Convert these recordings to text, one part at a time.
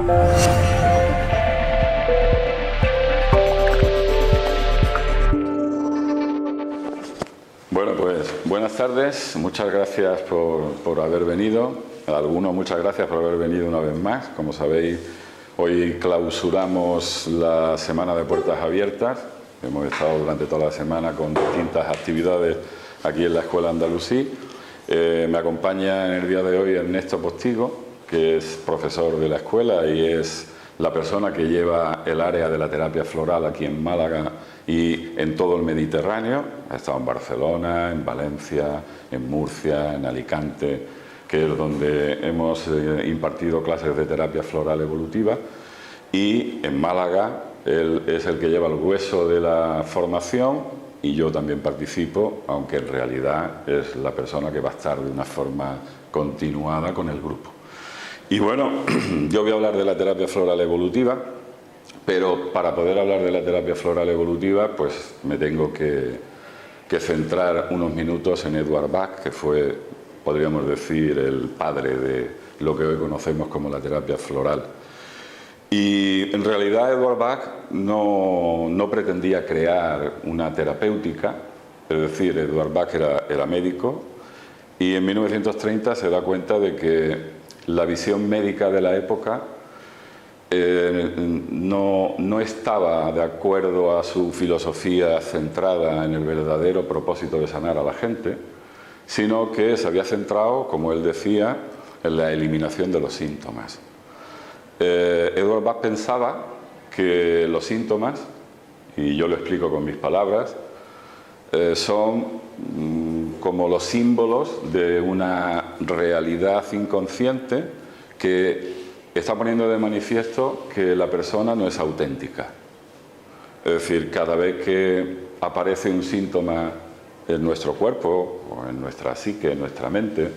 Bueno, pues buenas tardes, muchas gracias por haber venido. A algunos muchas gracias por haber venido una vez más. Como sabéis, hoy clausuramos la Semana de Puertas Abiertas. Hemos estado durante toda la semana con distintas actividades aquí en la Escuela Andalusí. Me acompaña en el día de hoy Ernesto Postigo, que es profesor de la escuela y es la persona que lleva el área de la terapia floral aquí en Málaga y en todo el Mediterráneo. Ha estado en Barcelona, en Valencia, en Murcia, en Alicante, que es donde hemos impartido clases de terapia floral evolutiva. Y en Málaga él es el que lleva el grueso de la formación y yo también participo, aunque en realidad es la persona que va a estar de una forma continuada con el grupo. Y bueno, yo voy a hablar de la terapia floral evolutiva, pero para poder hablar de la terapia floral evolutiva, pues me tengo que centrar unos minutos en Edward Bach, que fue, podríamos decir, el padre de lo que hoy conocemos como la terapia floral. Y en realidad Edward Bach no pretendía crear una terapéutica, es decir, Edward Bach era médico y en 1930 se da cuenta de que la visión médica de la época no estaba de acuerdo a su filosofía centrada en el verdadero propósito de sanar a la gente, sino que se había centrado, como él decía, en la eliminación de los síntomas. Edward Bach pensaba que los síntomas, y yo lo explico con mis palabras, son como los símbolos de una realidad inconsciente que está poniendo de manifiesto que la persona no es auténtica. Es decir, cada vez que aparece un síntoma en nuestro cuerpo o en nuestra psique, en nuestra mente,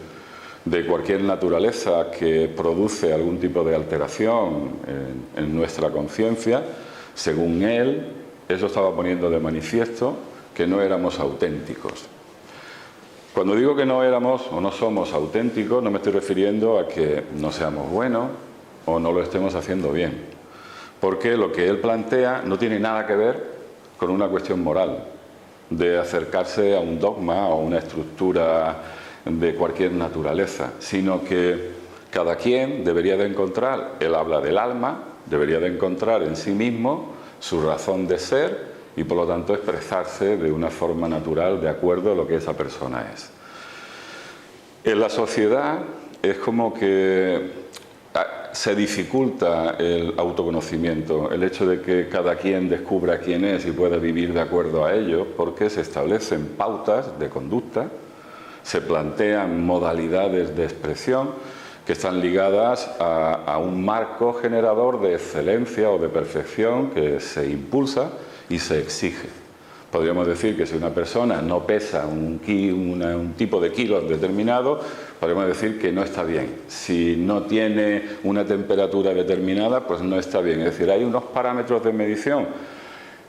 de cualquier naturaleza que produce algún tipo de alteración en nuestra conciencia, según él, eso estaba poniendo de manifiesto que no éramos auténticos. Cuando digo que no éramos o no somos auténticos, no me estoy refiriendo a que no seamos buenos o no lo estemos haciendo bien, porque lo que él plantea no tiene nada que ver con una cuestión moral, de acercarse a un dogma o una estructura de cualquier naturaleza, sino que cada quien debería de encontrar, él habla del alma, debería de encontrar en sí mismo su razón de ser y por lo tanto expresarse de una forma natural de acuerdo a lo que esa persona es. En la sociedad es como que se dificulta el autoconocimiento, el hecho de que cada quien descubra quién es y pueda vivir de acuerdo a ello, porque se establecen pautas de conducta, se plantean modalidades de expresión que están ligadas a un marco generador de excelencia o de perfección que se impulsa y se exige. Podríamos decir que si una persona no pesa un tipo de kilos determinado, podríamos decir que no está bien. Si no tiene una temperatura determinada, pues no está bien. Es decir, hay unos parámetros de medición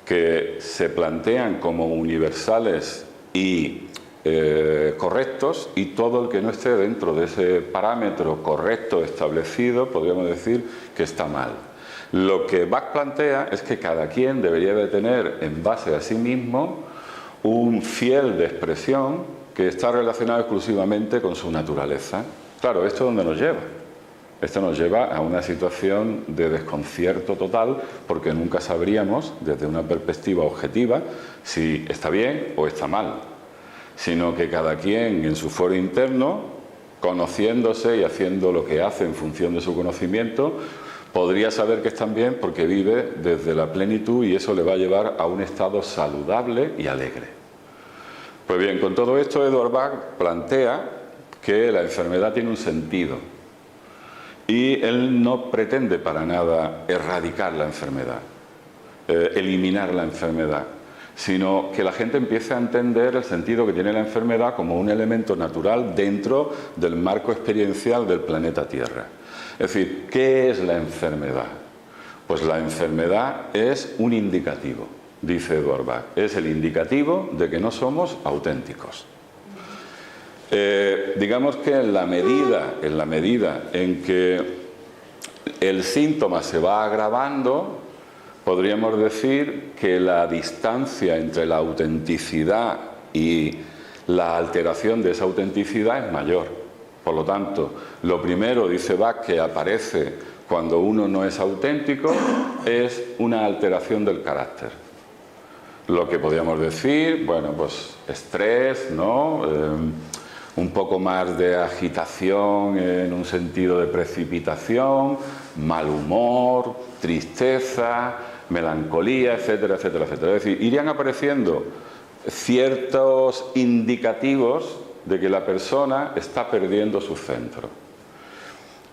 que se plantean como universales y correctos, y todo el que no esté dentro de ese parámetro correcto establecido, podríamos decir que está mal. Lo que Bach plantea es que cada quien debería de tener en base a sí mismo un fiel de expresión que está relacionado exclusivamente con su naturaleza. Claro, ¿esto dónde nos lleva? Esto nos lleva a una situación de desconcierto total, porque nunca sabríamos desde una perspectiva objetiva si está bien o está mal, sino que cada quien en su foro interno, conociéndose y haciendo lo que hace en función de su conocimiento, podría saber que están bien porque vive desde la plenitud y eso le va a llevar a un estado saludable y alegre. Pues bien, con todo esto Edward Bach plantea que la enfermedad tiene un sentido y él no pretende para nada erradicar la enfermedad, eliminar la enfermedad, sino que la gente empiece a entender el sentido que tiene la enfermedad como un elemento natural dentro del marco experiencial del planeta Tierra. Es decir, ¿qué es la enfermedad? Pues la enfermedad es un indicativo, dice Edward Bach. Es el indicativo de que no somos auténticos. Digamos que en la medida en que el síntoma se va agravando, podríamos decir que la distancia entre la autenticidad y la alteración de esa autenticidad es mayor. Por lo tanto, lo primero, dice Bach, que aparece cuando uno no es auténtico es una alteración del carácter. Lo que podríamos decir, bueno, pues estrés, ¿no? Un poco más de agitación en un sentido de precipitación, mal humor, tristeza, melancolía, etcétera, etcétera, etcétera. Es decir, irían apareciendo ciertos indicativos de que la persona está perdiendo su centro.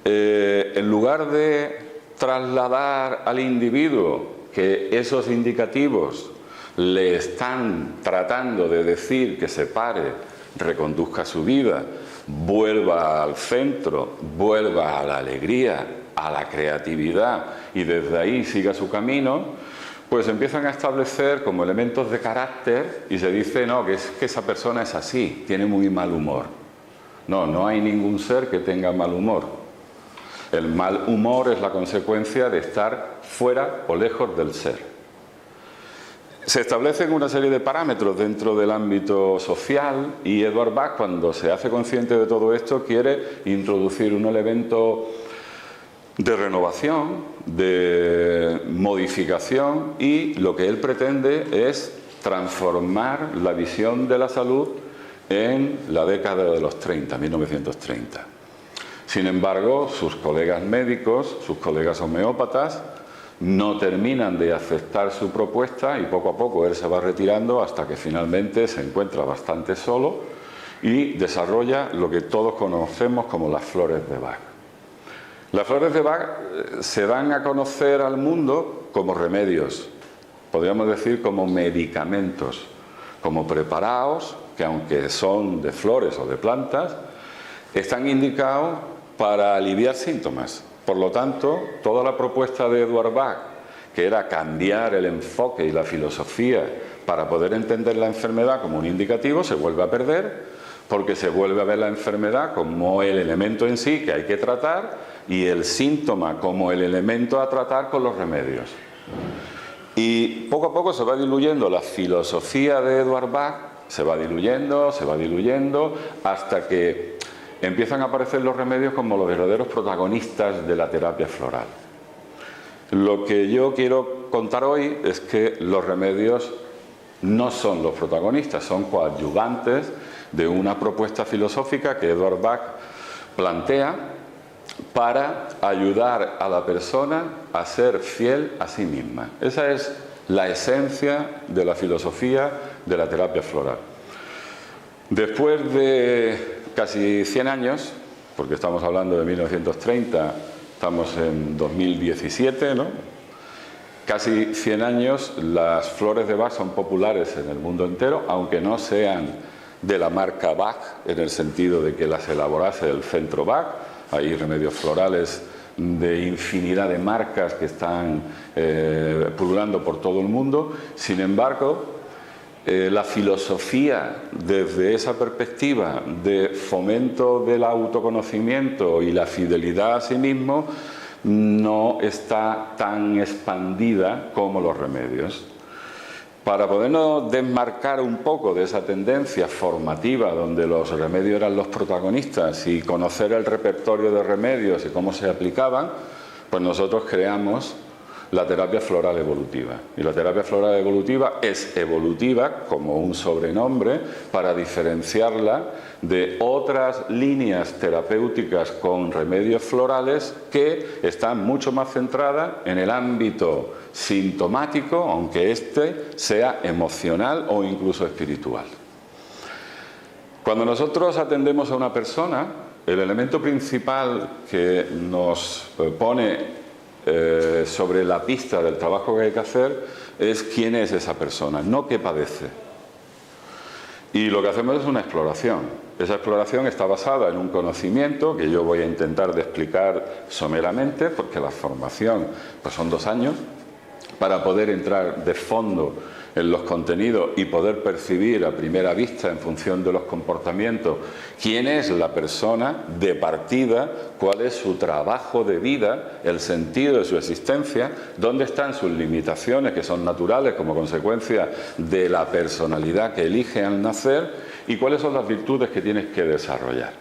En lugar de trasladar al individuo que esos indicativos le están tratando de decir que se pare, reconduzca su vida, vuelva al centro, vuelva a la alegría, a la creatividad y desde ahí siga su camino, pues empiezan a establecer como elementos de carácter y se dice, no, que es que esa persona es así, tiene muy mal humor. No, no hay ningún ser que tenga mal humor. El mal humor es la consecuencia de estar fuera o lejos del ser. Se establecen una serie de parámetros dentro del ámbito social y Edward Bach, cuando se hace consciente de todo esto, quiere introducir un elemento de renovación, de modificación, y lo que él pretende es transformar la visión de la salud en la década de los 30, 1930. Sin embargo, sus colegas médicos, sus colegas homeópatas, no terminan de aceptar su propuesta y poco a poco él se va retirando hasta que finalmente se encuentra bastante solo y desarrolla lo que todos conocemos como las flores de Bach. Las flores de Bach se dan a conocer al mundo como remedios, podríamos decir como medicamentos, como preparados que, aunque son de flores o de plantas, están indicados para aliviar síntomas. Por lo tanto, toda la propuesta de Edward Bach, que era cambiar el enfoque y la filosofía para poder entender la enfermedad como un indicativo, se vuelve a perder, porque se vuelve a ver la enfermedad como el elemento en sí que hay que tratar y el síntoma como el elemento a tratar con los remedios. Y poco a poco se va diluyendo la filosofía de Edward Bach, se va diluyendo, hasta que empiezan a aparecer los remedios como los verdaderos protagonistas de la terapia floral. Lo que yo quiero contar hoy es que los remedios no son los protagonistas, son coadyuvantes de una propuesta filosófica que Edward Bach plantea para ayudar a la persona a ser fiel a sí misma. Esa es la esencia de la filosofía de la terapia floral. Después de casi 100 años, porque estamos hablando de 1930, estamos en 2017, ¿no? Casi 100 años, las flores de Bach son populares en el mundo entero, aunque no sean de la marca Bach, en el sentido de que las elaborase el centro Bach. Hay remedios florales de infinidad de marcas que están pululando por todo el mundo. Sin embargo, la filosofía desde esa perspectiva de fomento del autoconocimiento y la fidelidad a sí mismo no está tan expandida como los remedios. Para podernos desmarcar un poco de esa tendencia formativa donde los remedios eran los protagonistas y conocer el repertorio de remedios y cómo se aplicaban, pues nosotros creamos la terapia floral evolutiva. Y la terapia floral evolutiva es evolutiva como un sobrenombre para diferenciarla de otras líneas terapéuticas con remedios florales que están mucho más centradas en el ámbito sintomático, aunque este sea emocional o incluso espiritual. Cuando nosotros atendemos a una persona, el elemento principal que nos pone sobre la pista del trabajo que hay que hacer es quién es esa persona, no qué padece. Y lo que hacemos es una exploración. Esa exploración está basada en un conocimiento que yo voy a intentar de explicar someramente, porque la formación pues son 2 años, para poder entrar de fondo en los contenidos y poder percibir a primera vista, en función de los comportamientos, quién es la persona de partida, cuál es su trabajo de vida, el sentido de su existencia, dónde están sus limitaciones, que son naturales como consecuencia de la personalidad que elige al nacer, y cuáles son las virtudes que tienes que desarrollar.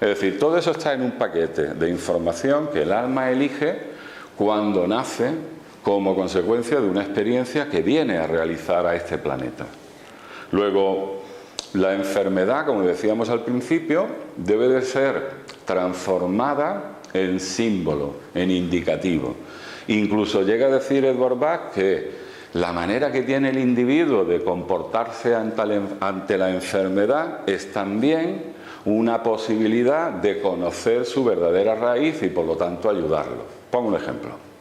Es decir, todo eso está en un paquete de información que el alma elige cuando nace, como consecuencia de una experiencia que viene a realizar a este planeta. Luego, la enfermedad, como decíamos al principio, debe de ser transformada en símbolo, en indicativo. Incluso llega a decir Edward Bach que la manera que tiene el individuo de comportarse ante la enfermedad es también una posibilidad de conocer su verdadera raíz y por lo tanto ayudarlo. Pongo un ejemplo.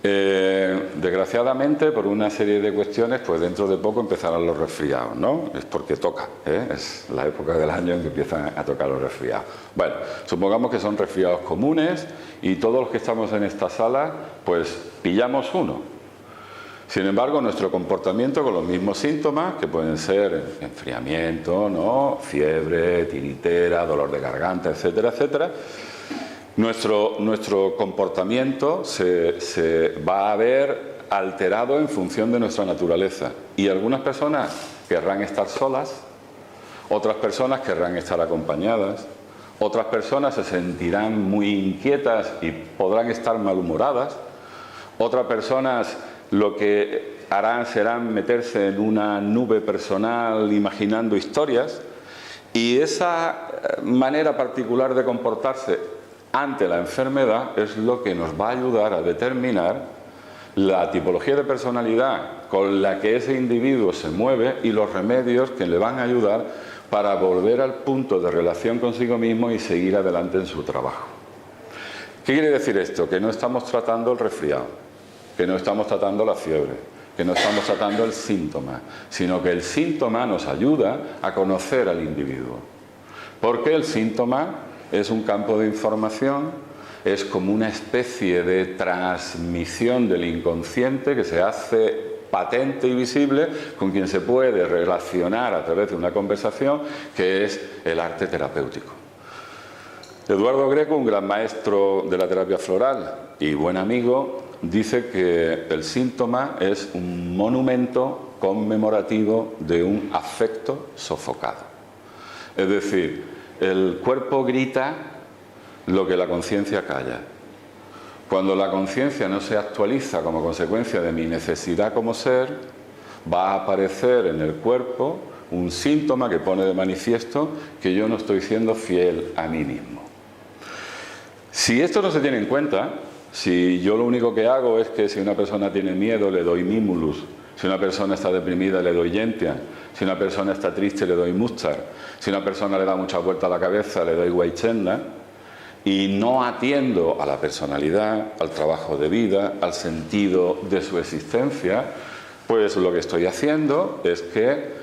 Desgraciadamente, por una serie de cuestiones, pues dentro de poco empezarán los resfriados, ¿no? Es porque toca, es la época del año en que empiezan a tocar los resfriados. Bueno, supongamos que son resfriados comunes y todos los que estamos en esta sala, pues pillamos uno. Sin embargo, nuestro comportamiento con los mismos síntomas, que pueden ser enfriamiento, ¿no?, fiebre, tiritera, dolor de garganta, etcétera, etcétera, nuestro comportamiento se va a ver alterado en función de nuestra naturaleza. Y algunas personas querrán estar solas, otras personas querrán estar acompañadas, otras personas se sentirán muy inquietas y podrán estar malhumoradas, otras personas lo que harán serán meterse en una nube personal imaginando historias, y esa manera particular de comportarse ante la enfermedad es lo que nos va a ayudar a determinar la tipología de personalidad con la que ese individuo se mueve y los remedios que le van a ayudar para volver al punto de relación consigo mismo y seguir adelante en su trabajo. ¿Qué quiere decir esto? Que no estamos tratando el resfriado, que no estamos tratando la fiebre, que no estamos tratando el síntoma, sino que el síntoma nos ayuda a conocer al individuo. Porque el síntoma es un campo de información, es como una especie de transmisión del inconsciente que se hace patente y visible con quien se puede relacionar a través de una conversación, que es el arte terapéutico. Eduardo Greco, un gran maestro de la terapia floral y buen amigo, dice que el síntoma es un monumento conmemorativo de un afecto sofocado. Es decir, el cuerpo grita lo que la conciencia calla. Cuando la conciencia no se actualiza como consecuencia de mi necesidad como ser, va a aparecer en el cuerpo un síntoma que pone de manifiesto que yo no estoy siendo fiel a mí mismo. Si esto no se tiene en cuenta, si yo lo único que hago es que si una persona tiene miedo le doy Mimulus, si una persona está deprimida le doy Gentian, si una persona está triste le doy Mustar, si una persona le da mucha vuelta a la cabeza le doy Weichenda, y no atiendo a la personalidad, al trabajo de vida, al sentido de su existencia, pues lo que estoy haciendo es que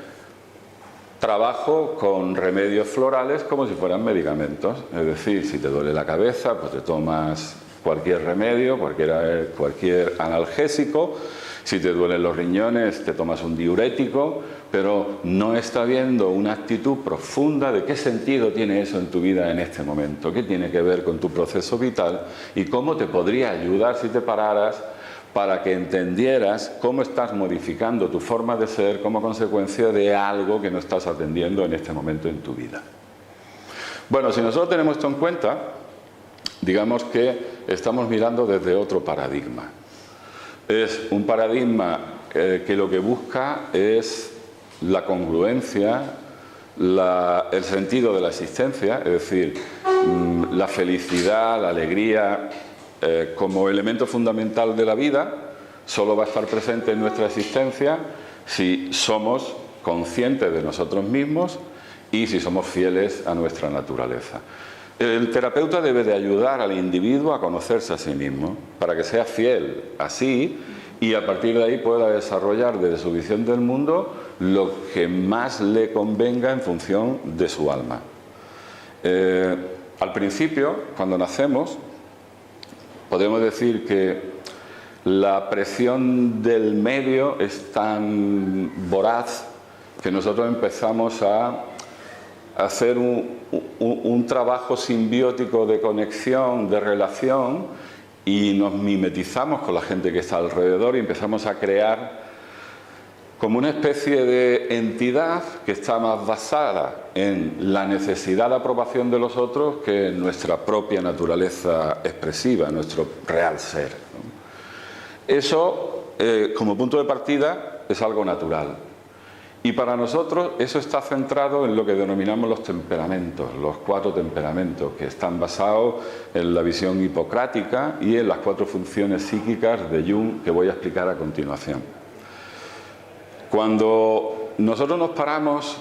trabajo con remedios florales como si fueran medicamentos. Es decir, si te duele la cabeza, pues te tomas cualquier remedio, cualquier analgésico. Si te duelen los riñones, te tomas un diurético, pero no está habiendo una actitud profunda de qué sentido tiene eso en tu vida en este momento, qué tiene que ver con tu proceso vital y cómo te podría ayudar si te pararas para que entendieras cómo estás modificando tu forma de ser como consecuencia de algo que no estás atendiendo en este momento en tu vida. Bueno, si nosotros tenemos esto en cuenta, digamos que estamos mirando desde otro paradigma. Es un paradigma que lo que busca es la congruencia, el sentido de la existencia, es decir, la felicidad, la alegría, como elemento fundamental de la vida, solo va a estar presente en nuestra existencia si somos conscientes de nosotros mismos y si somos fieles a nuestra naturaleza. El terapeuta debe de ayudar al individuo a conocerse a sí mismo, para que sea fiel a sí y a partir de ahí pueda desarrollar desde su visión del mundo lo que más le convenga en función de su alma. Al principio, cuando nacemos, podemos decir que la presión del medio es tan voraz que nosotros empezamos a hacer un trabajo simbiótico de conexión, de relación, y nos mimetizamos con la gente que está alrededor y empezamos a crear como una especie de entidad que está más basada en la necesidad de aprobación de los otros que en nuestra propia naturaleza expresiva, nuestro real ser, ¿no? Eso, como punto de partida, es algo natural. Y para nosotros eso está centrado en lo que denominamos los temperamentos, los 4 temperamentos, que están basados en la visión hipocrática y en las 4 funciones psíquicas de Jung, que voy a explicar a continuación. Cuando nosotros nos paramos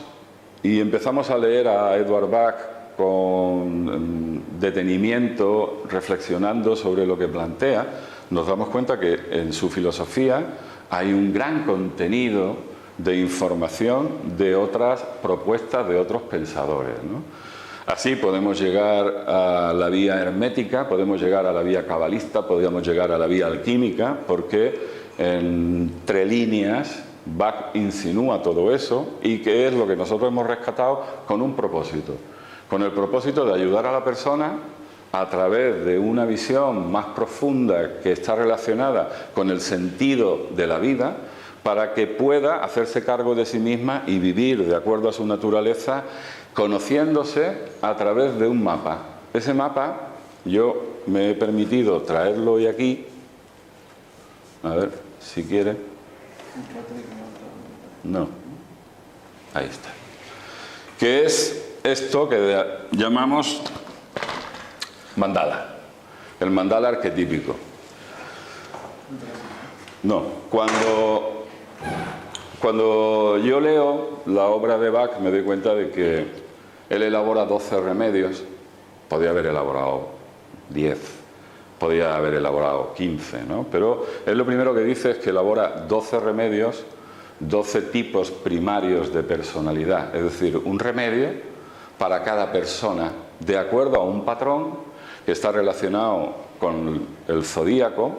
y empezamos a leer a Edward Bach con detenimiento, reflexionando sobre lo que plantea, nos damos cuenta que en su filosofía hay un gran contenido de información de otras propuestas de otros pensadores, ¿no? Así podemos llegar a la vía hermética, podemos llegar a la vía cabalista, podemos llegar a la vía alquímica, porque entre líneas Bach insinúa todo eso, y que es lo que nosotros hemos rescatado con un propósito, con el propósito de ayudar a la persona a través de una visión más profunda que está relacionada con el sentido de la vida, para que pueda hacerse cargo de sí misma y vivir de acuerdo a su naturaleza, conociéndose a través de un mapa. Ese mapa yo me he permitido traerlo hoy aquí, a ver si quiere. No, ahí está. Que es esto que llamamos mandala, el mandala arquetípico. No, cuando yo leo la obra de Bach me doy cuenta de que él elabora 12 remedios, podía haber elaborado 10, podía haber elaborado 15, ¿no? Pero él lo primero que dice es que elabora 12 remedios, 12 tipos primarios de personalidad, es decir, un remedio para cada persona, de acuerdo a un patrón que está relacionado con el zodíaco,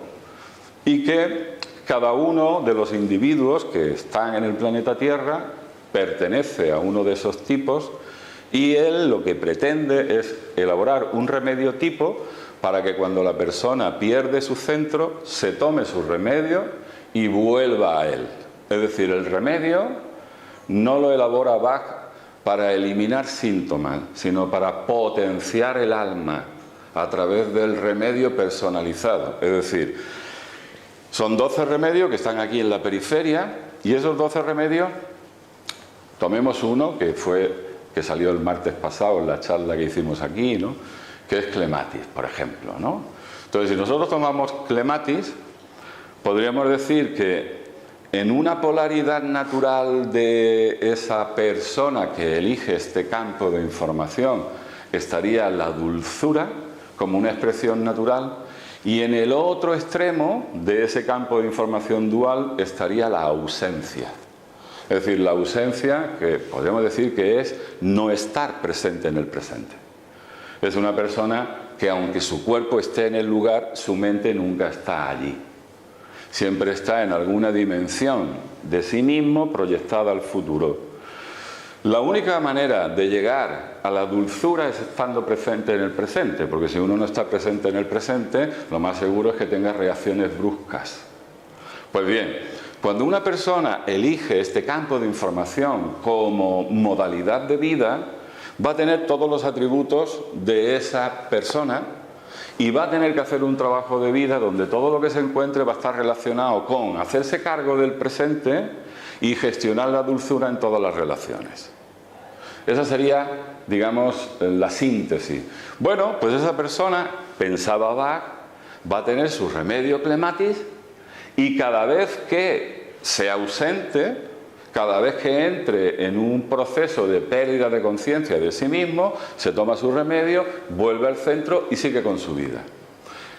y que cada uno de los individuos que están en el planeta Tierra pertenece a uno de esos tipos, y él lo que pretende es elaborar un remedio tipo para que cuando la persona pierde su centro se tome su remedio y vuelva a él. Es decir, el remedio no lo elabora Bach para eliminar síntomas, sino para potenciar el alma a través del remedio personalizado. Es decir, son 12 remedios que están aquí en la periferia, y esos 12 remedios, tomemos uno que salió el martes pasado en la charla que hicimos aquí, ¿no? Que es clematis, por ejemplo, ¿no? Entonces, si nosotros tomamos clematis, podríamos decir que en una polaridad natural de esa persona que elige este campo de información estaría la dulzura como una expresión natural, y en el otro extremo de ese campo de información dual estaría la ausencia. Es decir, la ausencia, que podríamos decir que es no estar presente en el presente. Es una persona que, aunque su cuerpo esté en el lugar, su mente nunca está allí. Siempre está en alguna dimensión de sí mismo proyectada al futuro. La única manera de llegar a la dulzura es estando presente en el presente, porque si uno no está presente en el presente, lo más seguro es que tenga reacciones bruscas. Pues bien, cuando una persona elige este campo de información como modalidad de vida, va a tener todos los atributos de esa persona, y va a tener que hacer un trabajo de vida donde todo lo que se encuentre va a estar relacionado con hacerse cargo del presente y gestionar la dulzura en todas las relaciones. Esa sería, digamos, la síntesis. Bueno, pues esa persona, pensaba Bach, va a tener su remedio clematis, y cada vez que sea ausente, cada vez que entre en un proceso de pérdida de conciencia de sí mismo, se toma su remedio, vuelve al centro y sigue con su vida.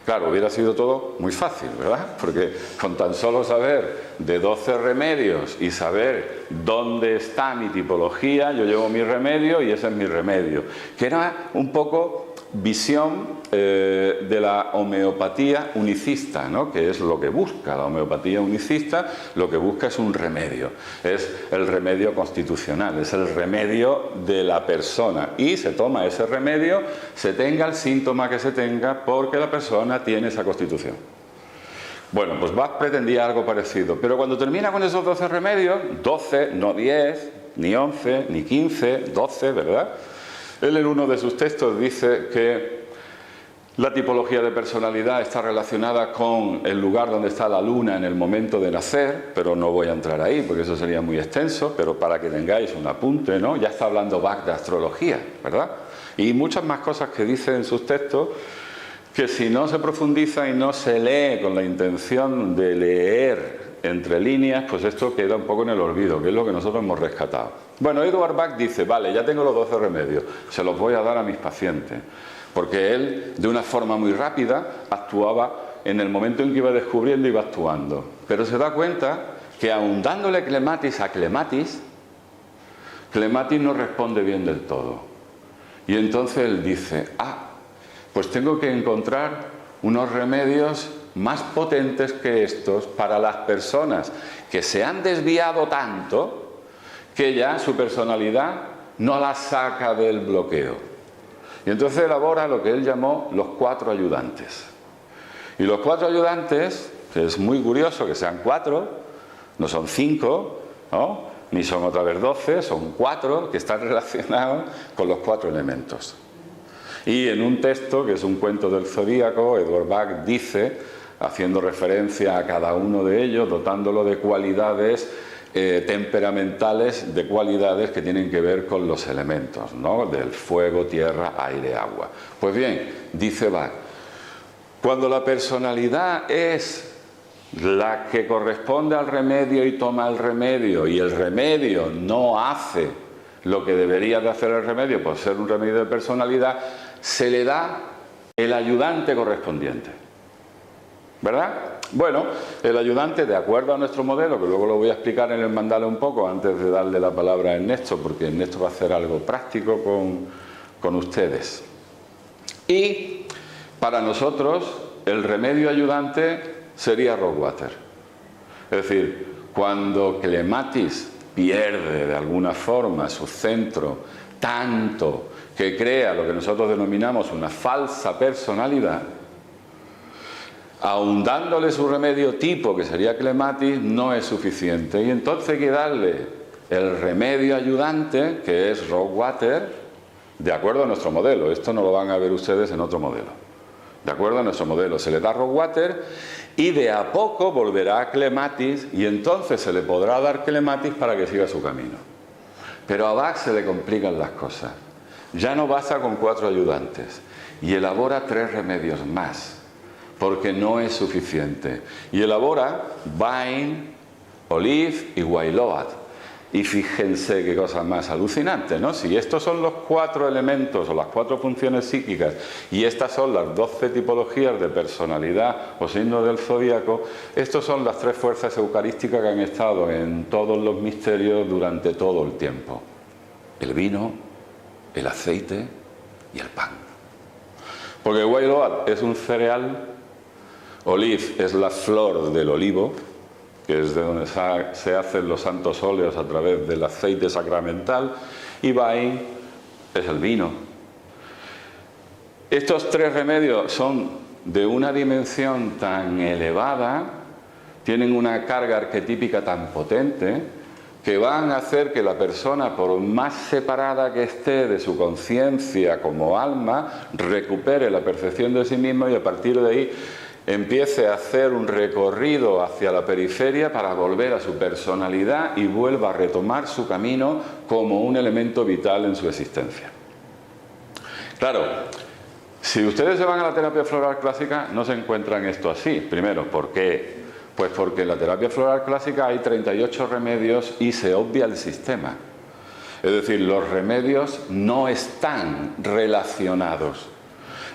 Claro, hubiera sido todo muy fácil, ¿verdad? Porque con tan solo saber de 12 remedios y saber dónde está mi tipología, yo llevo mi remedio y ese es mi remedio. Que era un poco visión de la homeopatía unicista, ¿no? Que es lo que busca la homeopatía unicista, lo que busca es un remedio, es el remedio constitucional, es el remedio de la persona, y se toma ese remedio, se tenga el síntoma que se tenga, porque la persona tiene esa constitución. Bueno, pues Bach pretendía algo parecido, pero cuando termina con esos 12 remedios, 12, no 10, ni 11, ni 15, 12, ¿verdad? Él en uno de sus textos dice que la tipología de personalidad está relacionada con el lugar donde está la luna en el momento de nacer, pero no voy a entrar ahí porque eso sería muy extenso, pero para que tengáis un apunte, ¿no? Ya está hablando Bach de astrología, ¿verdad? Y muchas más cosas que dice en sus textos que si no se profundiza y no se lee con la intención de leer entre líneas, pues esto queda un poco en el olvido, que es lo que nosotros hemos rescatado. Bueno, Eduard Bach dice, vale, ya tengo los 12 remedios, se los voy a dar a mis pacientes, porque él, de una forma muy rápida, actuaba en el momento en que iba descubriendo, iba actuando. Pero se da cuenta que aun dándole clematis a clematis, clematis no responde bien del todo. Y entonces él dice, pues tengo que encontrar unos remedios más potentes que estos para las personas que se han desviado tanto que ya su personalidad no la saca del bloqueo. Y entonces elabora lo que él llamó los 4 ayudantes. Y los 4 ayudantes, que es muy curioso que sean 4, no son 5, ¿no? Ni son otra vez 12, son 4 que están relacionados con los 4 elementos. Y en un texto, que es un cuento del zodíaco, Eduard Bach dice, haciendo referencia a cada uno de ellos, dotándolo de cualidades temperamentales, de cualidades que tienen que ver con los elementos, ¿no? Del fuego, tierra, aire, agua. Pues bien, dice Bach, cuando la personalidad es la que corresponde al remedio y toma el remedio, y el remedio no hace lo que debería de hacer el remedio por ser un remedio de personalidad, se le da el ayudante correspondiente, ¿verdad? Bueno, el ayudante, de acuerdo a nuestro modelo, que luego lo voy a explicar en el mandala un poco antes de darle la palabra a Ernesto, porque Ernesto va a hacer algo práctico con ustedes. Y para nosotros el remedio ayudante sería Rockwater. Es decir, cuando clematis pierde de alguna forma su centro tanto que crea lo que nosotros denominamos una falsa personalidad, aun dándole su remedio tipo, que sería clematis, no es suficiente. Y entonces hay que darle el remedio ayudante, que es Rockwater, de acuerdo a nuestro modelo. Esto no lo van a ver ustedes en otro modelo. De acuerdo a nuestro modelo, se le da Rockwater y de a poco volverá a clematis, y entonces se le podrá dar clematis para que siga su camino. Pero a Bach se le complican las cosas. Ya no basta con 4 ayudantes y elabora 3 remedios más, porque no es suficiente. Y elabora Bain, Olive y Wailoat. Y fíjense qué cosa más alucinante, ¿no? Si estos son los 4 elementos o las 4 funciones psíquicas y estas son las 12 tipologías de personalidad o signos del zodíaco, estos son las 3 fuerzas eucarísticas que han estado en todos los misterios durante todo el tiempo: el vino, el aceite y el pan. Porque Wailoat es un cereal, Olive es la flor del olivo, que es de donde se hacen los santos óleos a través del aceite sacramental, y Bain es el vino. Estos 3 remedios son de una dimensión tan elevada, tienen una carga arquetípica tan potente, que van a hacer que la persona, por más separada que esté de su conciencia como alma, recupere la percepción de sí misma y a partir de ahí empiece a hacer un recorrido hacia la periferia para volver a su personalidad y vuelva a retomar su camino como un elemento vital en su existencia. Claro, si ustedes se van a la terapia floral clásica no se encuentran esto así. Primero, ¿por qué? Pues porque en la terapia floral clásica hay 38 remedios y se obvia el sistema. Es decir, los remedios no están relacionados.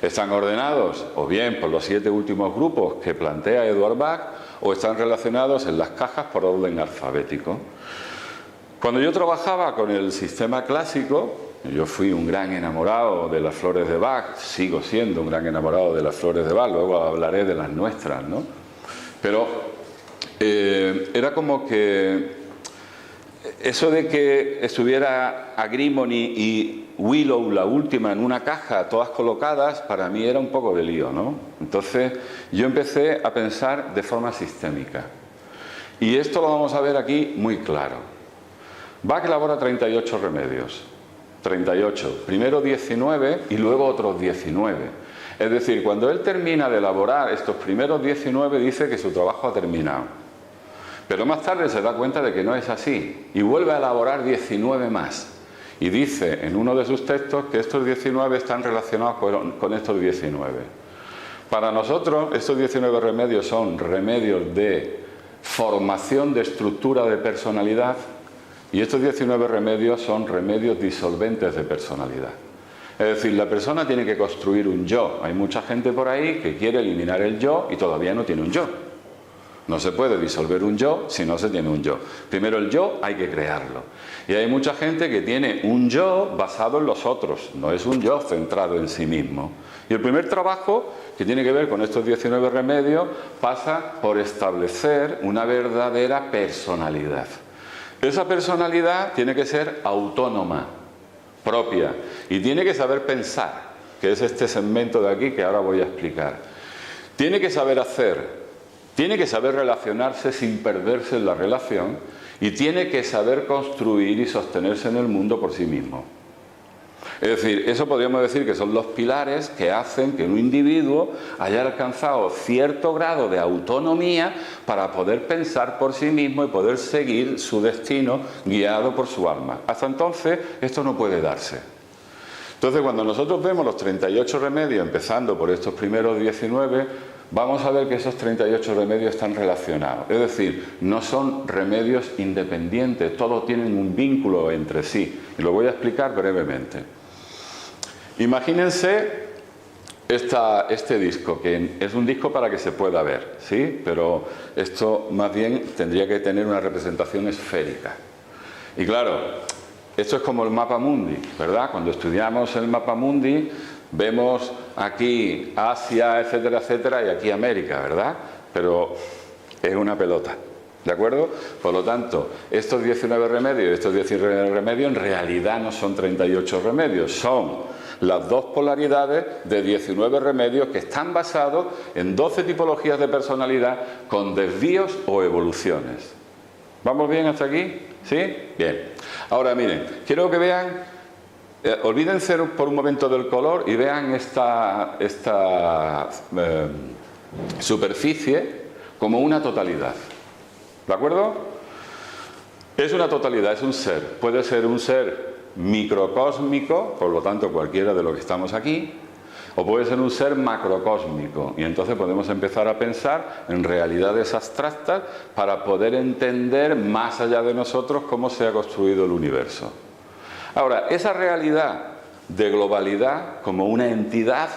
Están ordenados o bien por los 7 últimos grupos que plantea Eduard Bach, o están relacionados en las cajas por orden alfabético. Cuando yo trabajaba con el sistema clásico, Yo fui un gran enamorado de las flores de Bach, sigo siendo un gran enamorado de las flores de Bach, luego hablaré de las nuestras, ¿no? Pero era como que eso de que estuviera Agrimony y Willow, la última, en una caja, todas colocadas, para mí era un poco de lío, ¿no? Entonces yo empecé a pensar de forma sistémica. Y esto lo vamos a ver aquí muy claro. Bach elabora 38 remedios. 38. Primero 19 y luego otros 19. Es decir, cuando él termina de elaborar estos primeros 19, dice que su trabajo ha terminado. Pero más tarde se da cuenta de que no es así y vuelve a elaborar 19 más. Y dice en uno de sus textos que estos 19 están relacionados con estos 19. Para nosotros, estos 19 remedios son remedios de formación de estructura de personalidad. Y estos 19 remedios son remedios disolventes de personalidad. Es decir, la persona tiene que construir un yo. Hay mucha gente por ahí que quiere eliminar el yo y todavía no tiene un yo. No se puede disolver un yo si no se tiene un yo. Primero el yo hay que crearlo. Y hay mucha gente que tiene un yo basado en los otros. No es un yo centrado en sí mismo. Y el primer trabajo, que tiene que ver con estos 19 remedios, pasa por establecer una verdadera personalidad. Esa personalidad tiene que ser autónoma, propia, y tiene que saber pensar, que es este segmento de aquí que ahora voy a explicar. Tiene que saber hacer, tiene que saber relacionarse sin perderse en la relación, y tiene que saber construir y sostenerse en el mundo por sí mismo. Es decir, eso podríamos decir que son los pilares que hacen que un individuo haya alcanzado cierto grado de autonomía para poder pensar por sí mismo y poder seguir su destino guiado por su alma. Hasta entonces esto no puede darse. Entonces cuando nosotros vemos los 38 remedios, empezando por estos primeros 19, vamos a ver que esos 38 remedios están relacionados. Es decir, no son remedios independientes, todos tienen un vínculo entre sí. Y lo voy a explicar brevemente. Imagínense este disco, que es un disco para que se pueda ver, ¿sí? Pero esto más bien tendría que tener una representación esférica. Y claro, esto es como el mapa mundi, ¿verdad? Cuando estudiamos el mapa mundi, vemos aquí Asia, etcétera, etcétera, y aquí América, ¿verdad? Pero es una pelota, ¿de acuerdo? Por lo tanto, estos 19 remedios y estos 19 remedios en realidad no son 38 remedios, son las dos polaridades de 19 remedios que están basados en 12 tipologías de personalidad con desvíos o evoluciones. ¿Vamos bien hasta aquí? ¿Sí? Bien. Ahora miren, quiero que vean, olvídense por un momento del color y vean esta superficie como una totalidad. ¿De acuerdo? Es una totalidad, es un ser. Puede ser un ser microcósmico, por lo tanto cualquiera de los que estamos aquí, o puede ser un ser macrocósmico, y entonces podemos empezar a pensar en realidades abstractas para poder entender más allá de nosotros cómo se ha construido el universo. Ahora, esa realidad de globalidad como una entidad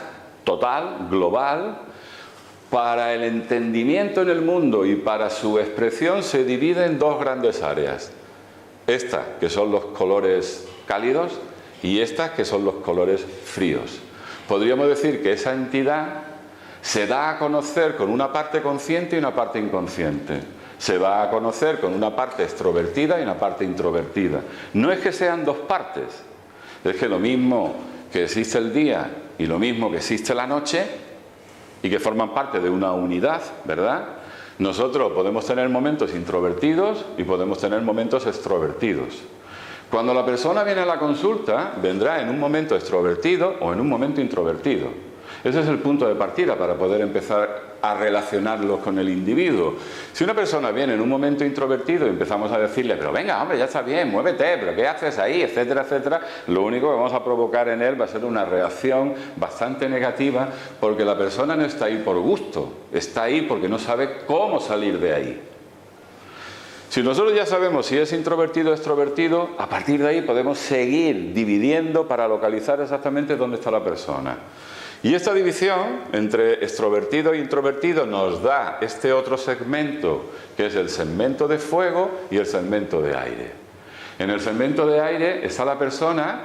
total, global, para el entendimiento en el mundo y para su expresión se divide en dos grandes áreas. Estas, que son los colores cálidos, y estas, que son los colores fríos. Podríamos decir que esa entidad se da a conocer con una parte consciente y una parte inconsciente. Se va a conocer con una parte extrovertida y una parte introvertida. No es que sean dos partes, es que lo mismo que existe el día y lo mismo que existe la noche, y que forman parte de una unidad, ¿verdad? Nosotros podemos tener momentos introvertidos y podemos tener momentos extrovertidos. Cuando la persona viene a la consulta, vendrá en un momento extrovertido o en un momento introvertido. Ese es el punto de partida para poder empezar a relacionarlos con el individuo. Si una persona viene en un momento introvertido y empezamos a decirle, pero venga, hombre, ya está bien, muévete, pero ¿qué haces ahí?, etcétera, etcétera, lo único que vamos a provocar en él va a ser una reacción bastante negativa, porque la persona no está ahí por gusto, está ahí porque no sabe cómo salir de ahí. Si nosotros ya sabemos si es introvertido o extrovertido, a partir de ahí podemos seguir dividiendo para localizar exactamente dónde está la persona. Y esta división entre extrovertido e introvertido nos da este otro segmento, que es el segmento de fuego y el segmento de aire. En el segmento de aire está la persona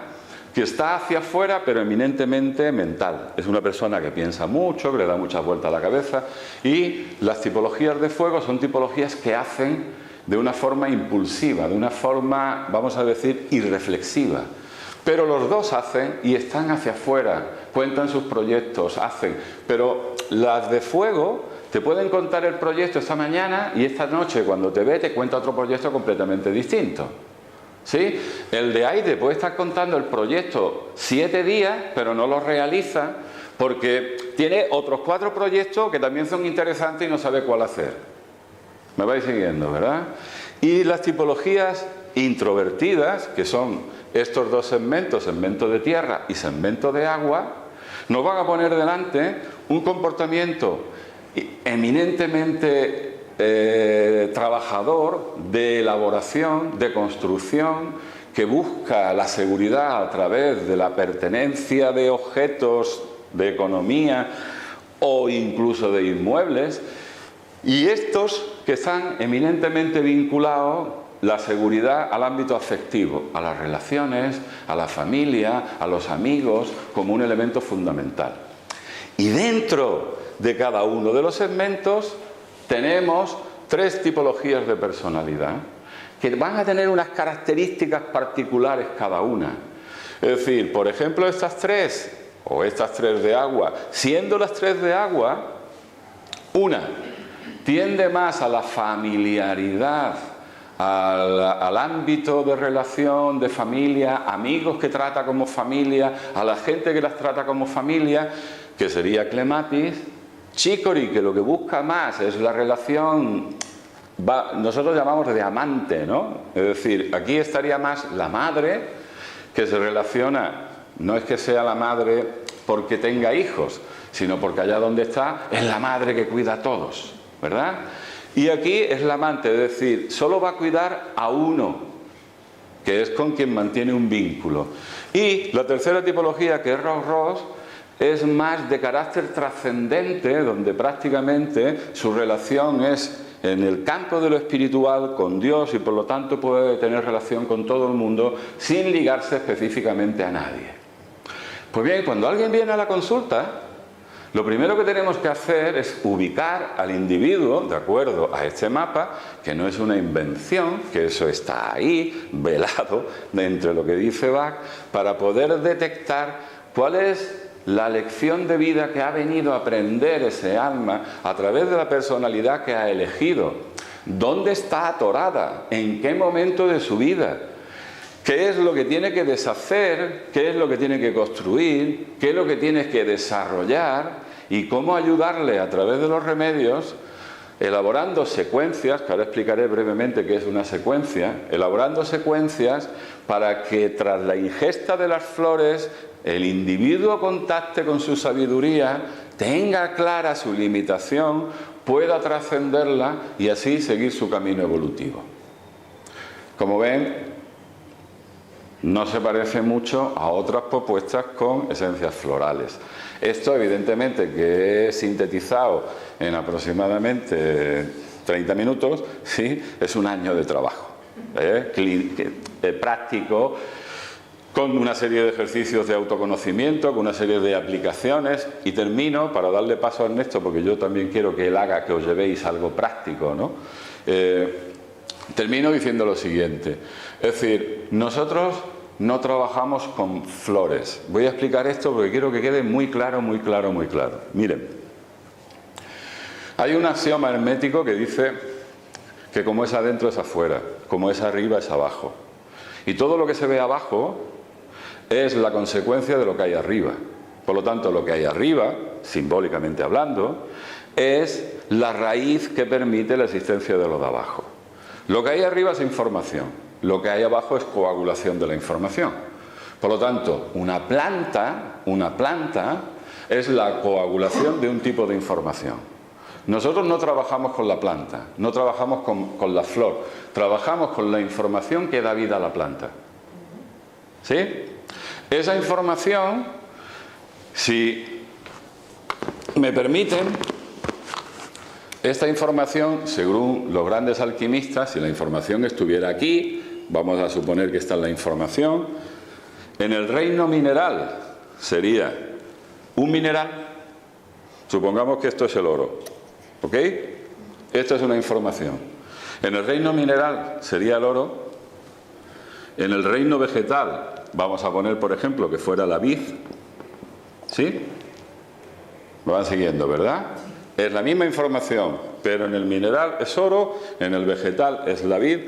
que está hacia afuera pero eminentemente mental. Es una persona que piensa mucho, que le da muchas vueltas a la cabeza, y las tipologías de fuego son tipologías que hacen de una forma impulsiva, de una forma, vamos a decir, irreflexiva. Pero los dos hacen y están hacia afuera, cuentan sus proyectos, hacen. Pero las de fuego te pueden contar el proyecto esta mañana y esta noche cuando te ve te cuenta otro proyecto completamente distinto. ¿Sí? El de aire puede estar contando el proyecto 7 días, pero no lo realiza porque tiene otros 4 proyectos que también son interesantes y no sabe cuál hacer. ¿Me vais siguiendo, verdad? Y las tipologías introvertidas, que son estos dos segmentos, segmento de tierra y segmento de agua, nos van a poner delante un comportamiento eminentemente trabajador, de elaboración, de construcción, que busca la seguridad a través de la pertenencia de objetos, de economía o incluso de inmuebles, y estos que están eminentemente vinculados la seguridad al ámbito afectivo, a las relaciones, a la familia, a los amigos, como un elemento fundamental. Y dentro de cada uno de los segmentos tenemos 3 tipologías de personalidad que van a tener unas características particulares cada una. Es decir, por ejemplo, estas 3 o estas 3 de agua, siendo las 3 de agua, una tiende más a la familiaridad, al ámbito de relación, de familia, amigos que trata como familia, a la gente que las trata como familia, que sería clematis. Chicory, que lo que busca más es la relación, nosotros llamamos de amante, ¿no? Es decir, aquí estaría más la madre, que se relaciona, no es que sea la madre porque tenga hijos, sino porque allá donde está es la madre que cuida a todos, ¿verdad? Y aquí es la amante, es decir, solo va a cuidar a uno, que es con quien mantiene un vínculo. Y la tercera tipología, que es Ross, es más de carácter trascendente, donde prácticamente su relación es en el campo de lo espiritual con Dios y por lo tanto puede tener relación con todo el mundo sin ligarse específicamente a nadie. Pues bien, cuando alguien viene a la consulta, lo primero que tenemos que hacer es ubicar al individuo de acuerdo a este mapa, que no es una invención, que eso está ahí, velado, entre lo que dice Bach, para poder detectar cuál es la lección de vida que ha venido a aprender ese alma a través de la personalidad que ha elegido. ¿Dónde está atorada? ¿En qué momento de su vida? ¿Qué es lo que tiene que deshacer? ¿Qué es lo que tiene que construir? ¿Qué es lo que tiene que desarrollar? Y cómo ayudarle a través de los remedios, elaborando secuencias, que ahora explicaré brevemente qué es una secuencia, elaborando secuencias para que tras la ingesta de las flores el individuo contacte con su sabiduría, tenga clara su limitación, pueda trascenderla y así seguir su camino evolutivo. Como ven, no se parece mucho a otras propuestas con esencias florales. Esto, evidentemente, que he sintetizado en aproximadamente 30 minutos, ¿sí? Es un año de trabajo práctico, con una serie de ejercicios de autoconocimiento, con una serie de aplicaciones, y termino, para darle paso a Ernesto, porque yo también quiero que él haga que os llevéis algo práctico, ¿no? Termino diciendo lo siguiente, es decir, nosotros no trabajamos con flores. Voy a explicar esto porque quiero que quede muy claro, muy claro, muy claro. Miren, hay un axioma hermético que dice que como es adentro es afuera, como es arriba es abajo. Y todo lo que se ve abajo es la consecuencia de lo que hay arriba. Por lo tanto, lo que hay arriba, simbólicamente hablando, es la raíz que permite la existencia de lo de abajo. Lo que hay arriba es información, lo que hay abajo es coagulación de la información. Por lo tanto, una planta es la coagulación de un tipo de información. Nosotros no trabajamos con la planta, no trabajamos con la flor, trabajamos con la información que da vida a la planta. ¿Sí? Esa información, si me permiten, esta información, según los grandes alquimistas, si la información estuviera aquí, vamos a suponer que esta es la información, En el reino mineral sería un mineral. Supongamos que esto es el oro, ¿ok? Esto es una información. En el reino mineral sería el oro. En el reino vegetal, vamos a poner, por ejemplo, que fuera la vid. ¿Sí? Me van siguiendo, ¿verdad? Es la misma información, pero en el mineral es oro, en el vegetal es la vid,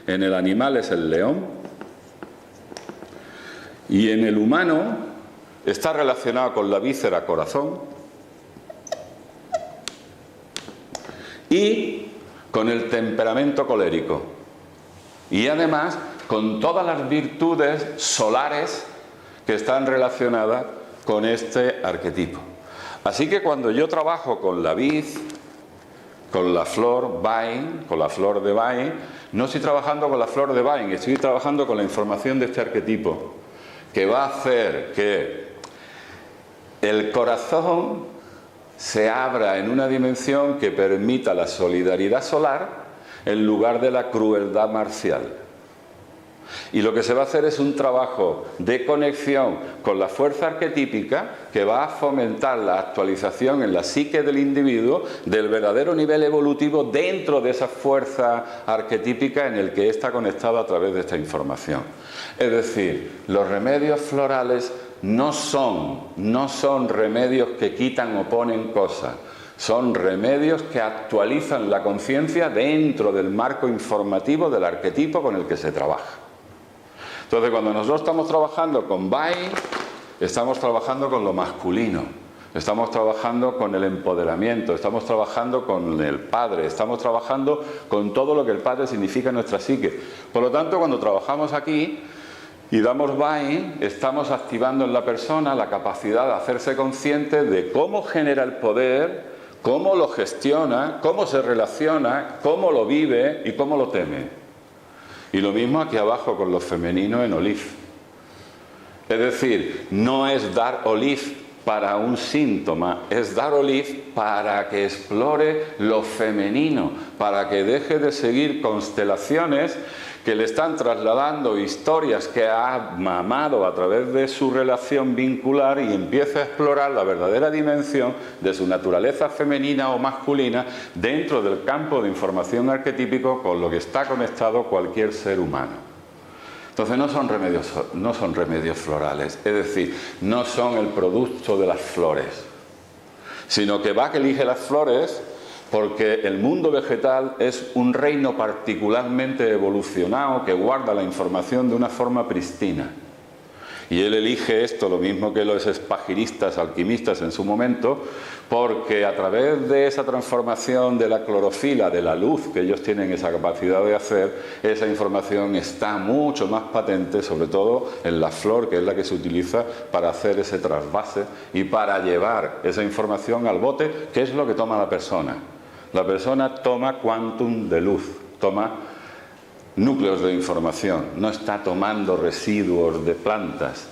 en el animal es el león. Y en el humano está relacionado con la víscera corazón y con el temperamento colérico. Y además con todas las virtudes solares que están relacionadas con este arquetipo. Así que cuando yo trabajo con la vid, con la flor Vine, con la flor de Vine, no estoy trabajando con la flor de Vine, estoy trabajando con la información de este arquetipo, que va a hacer que el corazón se abra en una dimensión que permita la solidaridad solar en lugar de la crueldad marcial. Y lo que se va a hacer es un trabajo de conexión con la fuerza arquetípica que va a fomentar la actualización en la psique del individuo del verdadero nivel evolutivo dentro de esa fuerza arquetípica en el que está conectado a través de esta información. Es decir, los remedios florales no son remedios que quitan o ponen cosas. Son remedios que actualizan la conciencia dentro del marco informativo del arquetipo con el que se trabaja. Entonces, cuando nosotros estamos trabajando con Vine, estamos trabajando con lo masculino, estamos trabajando con el empoderamiento, estamos trabajando con el Padre, estamos trabajando con todo lo que el Padre significa en nuestra psique. Por lo tanto, cuando trabajamos aquí y damos Vine, estamos activando en la persona la capacidad de hacerse consciente de cómo genera el poder, cómo lo gestiona, cómo se relaciona, cómo lo vive y cómo lo teme. Y lo mismo aquí abajo con lo femenino en Olif. Es decir, no es dar Olif para un síntoma, es dar Olif para que explore lo femenino, para que deje de seguir constelaciones que le están trasladando historias que ha mamado a través de su relación vincular y empiece a explorar la verdadera dimensión de su naturaleza femenina o masculina dentro del campo de información arquetípico con lo que está conectado cualquier ser humano. Entonces no son remedios florales, es decir, no son el producto de las flores, sino que Bach elige las flores porque el mundo vegetal es un reino particularmente evolucionado que guarda la información de una forma pristina. Y él elige esto, lo mismo que los espagiristas, alquimistas en su momento, porque a través de esa transformación de la clorofila, de la luz que ellos tienen esa capacidad de hacer, esa información está mucho más patente, sobre todo en la flor, que es la que se utiliza para hacer ese trasvase y para llevar esa información al bote, que es lo que toma la persona. La persona toma quantum de luz, toma núcleos de información, no está tomando residuos de plantas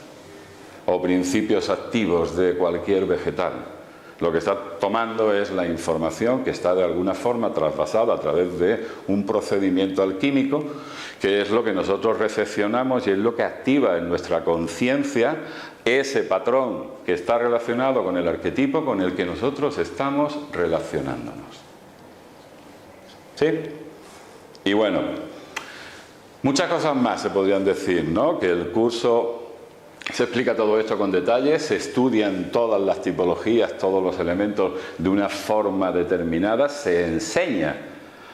o principios activos de cualquier vegetal. Lo que está tomando es la información que está de alguna forma trasvasada a través de un procedimiento alquímico, que es lo que nosotros recepcionamos y es lo que activa en nuestra conciencia ese patrón que está relacionado con el arquetipo con el que nosotros estamos relacionándonos. ¿Sí? Y bueno, muchas cosas más se podrían decir, ¿no? Que el curso se explica todo esto con detalle, se estudian todas las tipologías, todos los elementos de una forma determinada, se enseña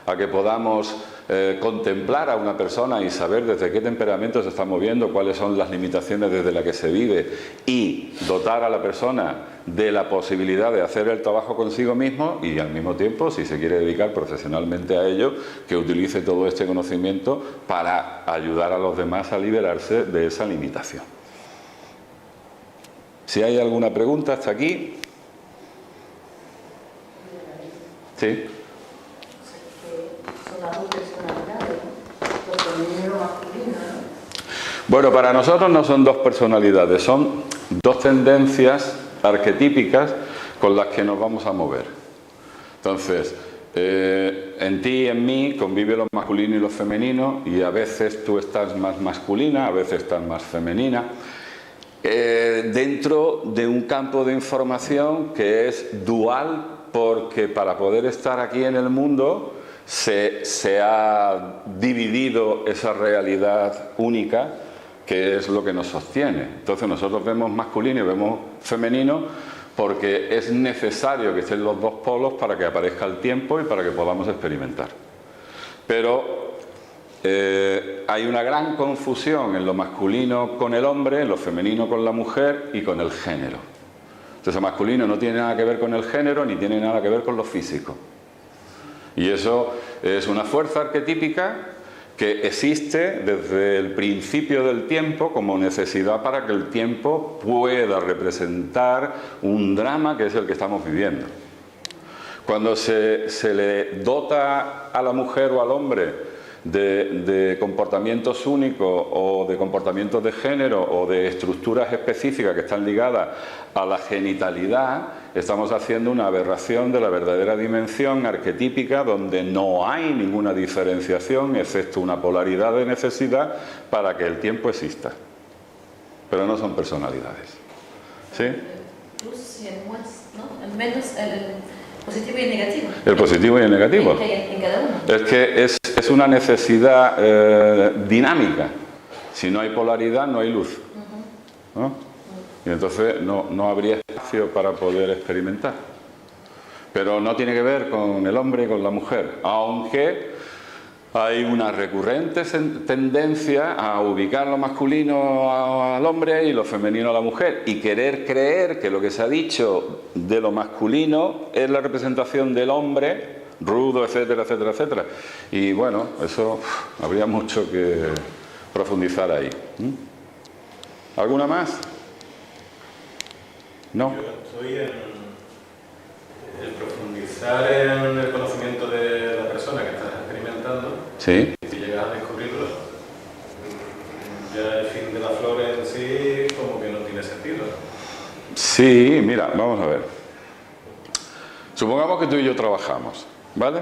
a que podamos contemplar a una persona y saber desde qué temperamento se está moviendo, cuáles son las limitaciones desde las que se vive y dotar a la persona de la posibilidad de hacer el trabajo consigo mismo y al mismo tiempo, si se quiere dedicar profesionalmente a ello, que utilice todo este conocimiento para ayudar a los demás a liberarse de esa limitación. Si hay alguna pregunta hasta aquí. Sí. Bueno, para nosotros no son dos personalidades, son dos tendencias arquetípicas con las que nos vamos a mover. Entonces, en ti y en mí convive lo masculino y lo femenino y a veces tú estás más masculina, a veces estás más femenina. dentro de un campo de información que es dual, porque para poder estar aquí en el mundo se ha dividido esa realidad única que es lo que nos sostiene. Entonces nosotros vemos masculino y vemos femenino porque es necesario que estén los dos polos para que aparezca el tiempo y para que podamos experimentar. Pero hay una gran confusión en lo masculino con el hombre, en lo femenino con la mujer y con el género. Entonces el masculino no tiene nada que ver con el género ni tiene nada que ver con lo físico. Y eso es una fuerza arquetípica que existe desde el principio del tiempo como necesidad para que el tiempo pueda representar un drama que es el que estamos viviendo. Cuando se le dota a la mujer o al hombre de comportamientos únicos o de comportamientos de género o de estructuras específicas que están ligadas a la genitalidad, estamos haciendo una aberración de la verdadera dimensión arquetípica donde no hay ninguna diferenciación excepto una polaridad de necesidad para que el tiempo exista. Pero no son personalidades. ¿Sí? Plus y el más, ¿no? El menos, el positivo y el negativo. El positivo y el negativo. En cada uno. Es que es una necesidad dinámica. Si no hay polaridad, no hay luz. ¿No? Y entonces no habría espacio para poder experimentar. Pero no tiene que ver con el hombre y con la mujer, aunque hay una recurrente tendencia a ubicar lo masculino al hombre y lo femenino a la mujer y querer creer que lo que se ha dicho de lo masculino es la representación del hombre, rudo, etcétera, etcétera, etcétera. Y bueno, eso habría mucho que profundizar ahí. ¿Alguna más? ¿No? Yo estoy en profundizar en el conocimiento de la persona que estás experimentando. Sí. Y si llegas a descubrirlo, ya el fin de la flor en sí como que no tiene sentido. Sí, mira, vamos a ver. Supongamos que tú y yo trabajamos, ¿vale?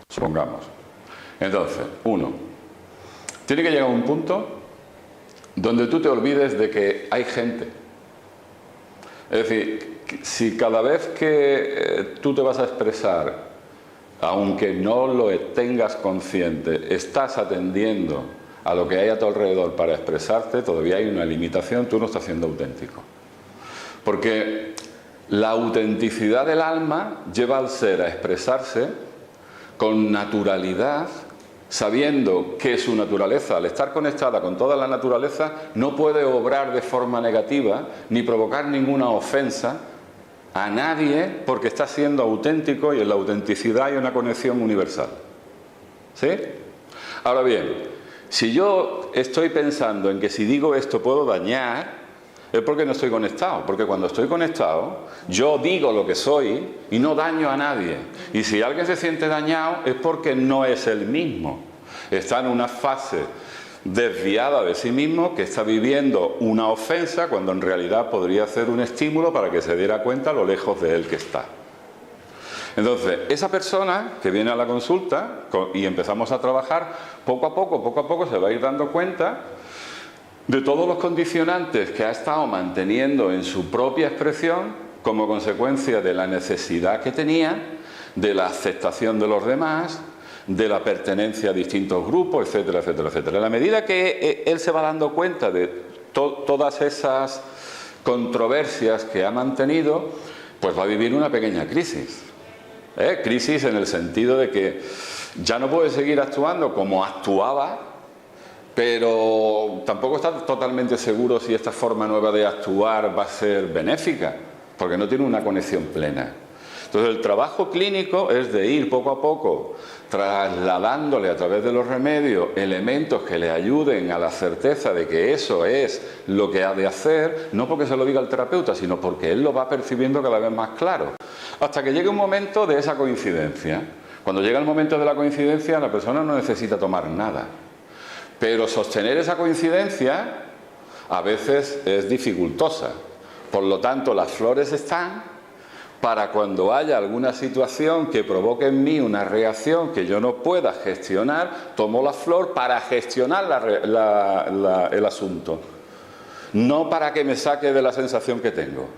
Supongamos. Entonces, uno, tiene que llegar a un punto donde tú te olvides de que hay gente. Es decir, si cada vez que tú te vas a expresar, aunque no lo tengas consciente, estás atendiendo a lo que hay a tu alrededor para expresarte, todavía hay una limitación, tú no estás siendo auténtico. Porque la autenticidad del alma lleva al ser a expresarse con naturalidad, sabiendo que su naturaleza, al estar conectada con toda la naturaleza, no puede obrar de forma negativa ni provocar ninguna ofensa a nadie porque está siendo auténtico y en la autenticidad hay una conexión universal. ¿Sí? Ahora bien, si yo estoy pensando en que si digo esto puedo dañar, es porque no estoy conectado, porque cuando estoy conectado yo digo lo que soy y no daño a nadie. Y si alguien se siente dañado es porque no es el mismo, está en una fase desviada de sí mismo que está viviendo una ofensa cuando en realidad podría ser un estímulo para que se diera cuenta lo lejos de él que está. Entonces, esa persona que viene a la consulta y empezamos a trabajar, poco a poco se va a ir dando cuenta de todos los condicionantes que ha estado manteniendo en su propia expresión como consecuencia de la necesidad que tenía, de la aceptación de los demás, de la pertenencia a distintos grupos, etcétera, etcétera, etcétera. A la medida que él se va dando cuenta de todas esas controversias que ha mantenido, pues va a vivir una pequeña crisis. Crisis en el sentido de que ya no puede seguir actuando como actuaba, pero tampoco está totalmente seguro si esta forma nueva de actuar va a ser benéfica, porque no tiene una conexión plena. Entonces el trabajo clínico es de ir poco a poco trasladándole a través de los remedios elementos que le ayuden a la certeza de que eso es lo que ha de hacer, no porque se lo diga el terapeuta, sino porque él lo va percibiendo cada vez más claro, hasta que llegue un momento de esa coincidencia. Cuando llega el momento de la coincidencia, la persona no necesita tomar nada. Pero sostener esa coincidencia a veces es dificultosa. Por lo tanto, las flores están para cuando haya alguna situación que provoque en mí una reacción que yo no pueda gestionar, tomo la flor para gestionar el asunto. no para que me saque de la sensación que tengo.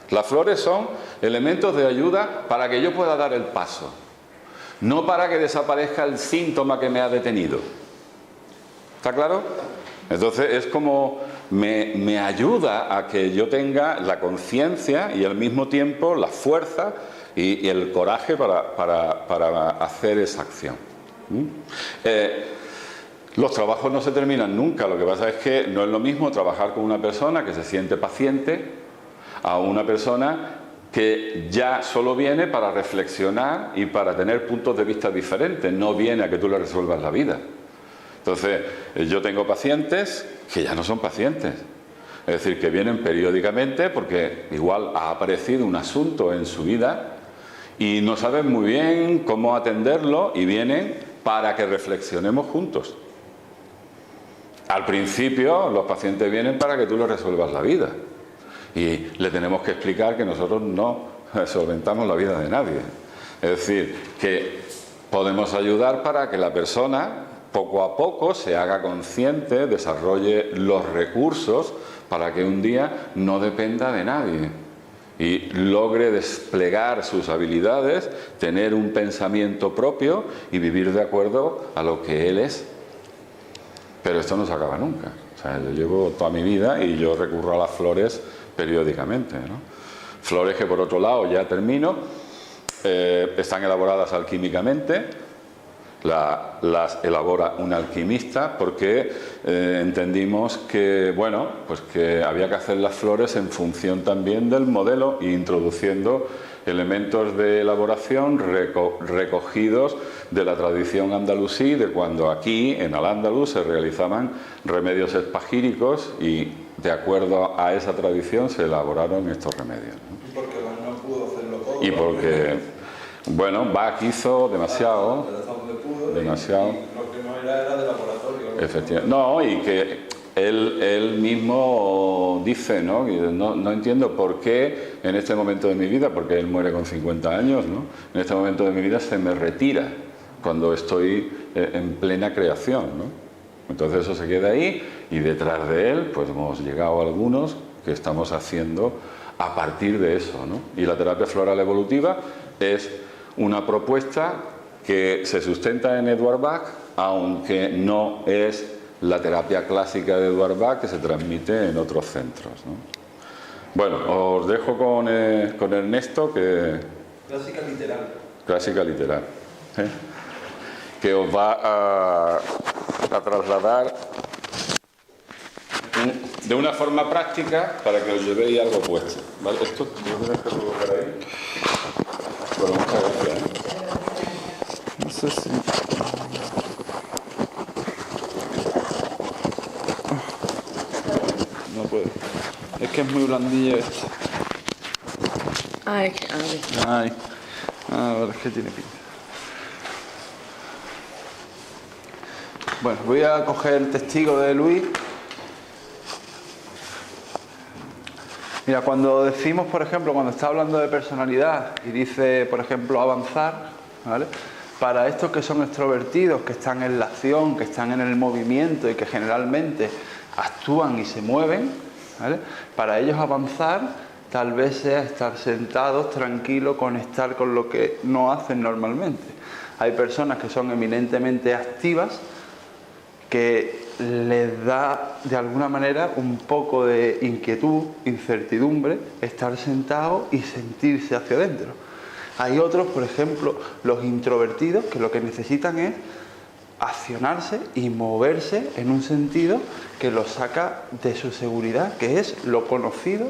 Las flores son elementos de ayuda para que yo pueda dar el paso, no para que desaparezca el síntoma que me ha detenido. ¿Está claro? Entonces es como me ayuda a que yo tenga la conciencia y al mismo tiempo la fuerza y el coraje para hacer esa acción. Los trabajos no se terminan nunca. Lo que pasa es que no es lo mismo trabajar con una persona que se siente paciente a una persona que ya solo viene para reflexionar y para tener puntos de vista diferentes, no viene a que tú le resuelvas la vida. Entonces, yo tengo pacientes que ya no son pacientes, es decir, que vienen periódicamente porque igual ha aparecido un asunto en su vida y no saben muy bien cómo atenderlo y vienen para que reflexionemos juntos. Al principio, los pacientes vienen para que tú les resuelvas la vida. Y le tenemos que explicar que nosotros no solventamos la vida de nadie. Es decir, que podemos ayudar para que la persona poco a poco se haga consciente, desarrolle los recursos para que un día no dependa de nadie y logre desplegar sus habilidades, tener un pensamiento propio y vivir de acuerdo a lo que él es. Pero esto no se acaba nunca. O sea, yo llevo toda mi vida y yo recurro a las flores periódicamente, ¿no? Flores que, por otro lado, ya termino, están elaboradas alquímicamente, las elabora un alquimista porque entendimos que, bueno, pues que había que hacer las flores en función también del modelo e introduciendo elementos de elaboración recogidos de la tradición andalusí, de cuando aquí en Al-Ándalus se realizaban remedios espagíricos y de acuerdo a esa tradición se elaboraron estos remedios, ¿no? ¿Y por qué no pudo hacerlo todo? Y porque, bueno, Bach hizo demasiado. Demasiado. Y lo que no era de laboratorio. Efectivamente. No, y que él mismo dice, ¿no? No entiendo por qué en este momento de mi vida, porque él muere con 50 años, ¿no? En este momento de mi vida se me retira cuando estoy en plena creación, ¿no? Entonces eso se queda ahí y detrás de él pues hemos llegado a algunos que estamos haciendo a partir de eso, ¿no? Y la terapia floral evolutiva es una propuesta que se sustenta en Edward Bach, aunque no es la terapia clásica de Edward Bach que se transmite en otros centros, ¿no? Bueno, os dejo con Ernesto, que... Clásica literal. Clásica literal, ¿eh? Que os va a trasladar de una forma práctica para que os llevéis algo puesto, ¿vale? Esto lo tienes que colocar ahí. Bueno, muchas gracias, ¿eh? No sé si... No puedo. Es que es muy blandillo esto. Ay, que abre. Ay. A ver, es que tiene pinta. Bueno, voy a coger el testigo de Luis. Mira, cuando decimos, por ejemplo, cuando está hablando de personalidad y dice, por ejemplo, avanzar, ¿vale? Para estos que son extrovertidos, que están en la acción, que están en el movimiento y que generalmente actúan y se mueven, ¿vale? Para ellos avanzar tal vez sea estar sentados, tranquilos, conectar con lo que no hacen normalmente. Hay personas que son eminentemente activas, que les da de alguna manera un poco de inquietud, incertidumbre, estar sentado y sentirse hacia adentro. Hay otros, por ejemplo, los introvertidos, que lo que necesitan es accionarse y moverse en un sentido que los saca de su seguridad, que es lo conocido,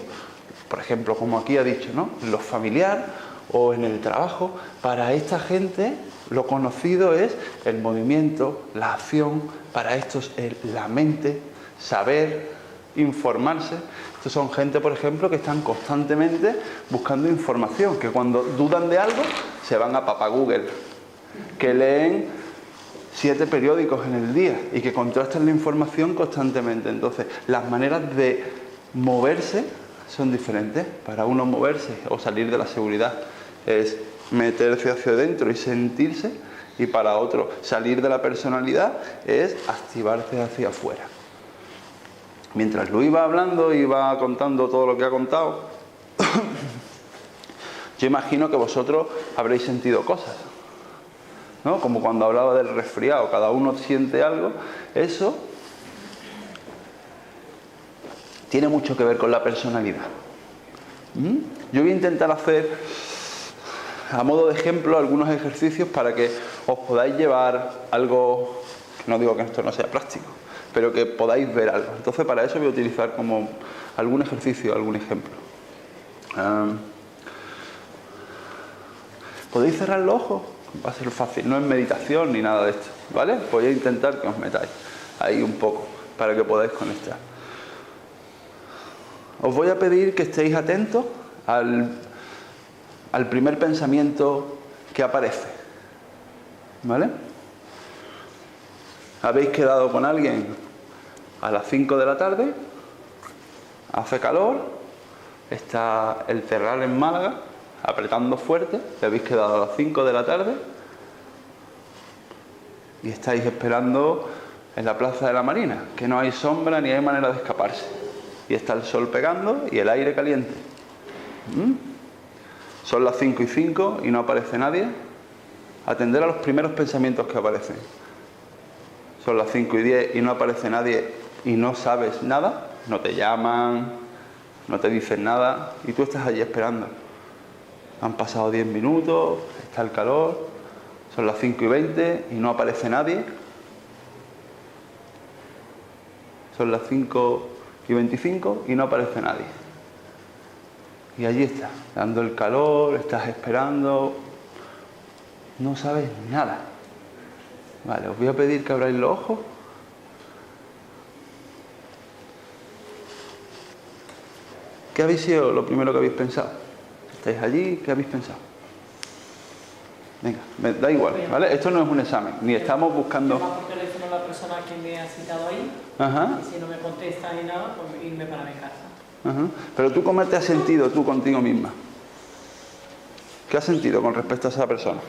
por ejemplo, como aquí ha dicho, ¿no? En lo familiar o en el trabajo. Para esta gente lo conocido es el movimiento, la acción. Para estos la mente, saber, informarse. Estos son gente, por ejemplo, que están constantemente buscando información, que cuando dudan de algo se van a Papá Google, que leen 7 periódicos en el día y que contrastan la información constantemente. Entonces, las maneras de moverse son diferentes. Para uno moverse o salir de la seguridad es meterse hacia adentro y sentirse, y para otro salir de la personalidad es activarse hacia afuera. mientras lo iba hablando, iba contando todo lo que ha contado, yo imagino que vosotros habréis sentido cosas, ¿no? Como cuando hablaba del resfriado, cada uno siente algo. Eso tiene mucho que ver con la personalidad. Yo voy a intentar hacer, a modo de ejemplo, algunos ejercicios para que os podáis llevar algo, no digo que esto no sea práctico, pero que podáis ver algo. Entonces, para eso voy a utilizar como algún ejercicio, algún ejemplo. ¿Podéis cerrar los ojos? Va a ser fácil, no es meditación ni nada de esto, ¿vale? Voy a intentar que os metáis ahí un poco para que podáis conectar. Os voy a pedir que estéis atentos al primer pensamiento que aparece, ¿vale? Habéis quedado con alguien a las 5 de la tarde, hace calor, está el Terral en Málaga, apretando fuerte, y habéis quedado a las 5 de la tarde y estáis esperando en la Plaza de la Marina, que no hay sombra ni hay manera de escaparse, y está el sol pegando y el aire caliente. Son las 5:05 y no aparece nadie. Atender a los primeros pensamientos que aparecen. Son las 5:10 y no aparece nadie y no sabes nada, no te llaman, no te dicen nada y tú estás allí esperando. Han pasado 10 minutos, está el calor, son las 5:20 y no aparece nadie. Son las 5:25 y no aparece nadie. Y allí está, dando el calor, estás esperando, no sabes nada. Vale, os voy a pedir que abráis los ojos. ¿Qué habéis sido lo primero que habéis pensado? ¿Estáis allí? ¿Qué habéis pensado? Venga, me da igual, ¿vale? Esto no es un examen, ni estamos buscando... Llamar por teléfono a la persona que me ha citado ahí. Ajá. Y si no me contesta ni nada, pues irme para mi casa. Ajá. Pero tú, ¿cómo te has sentido tú contigo misma? ¿Qué has sentido con respecto a esa persona? No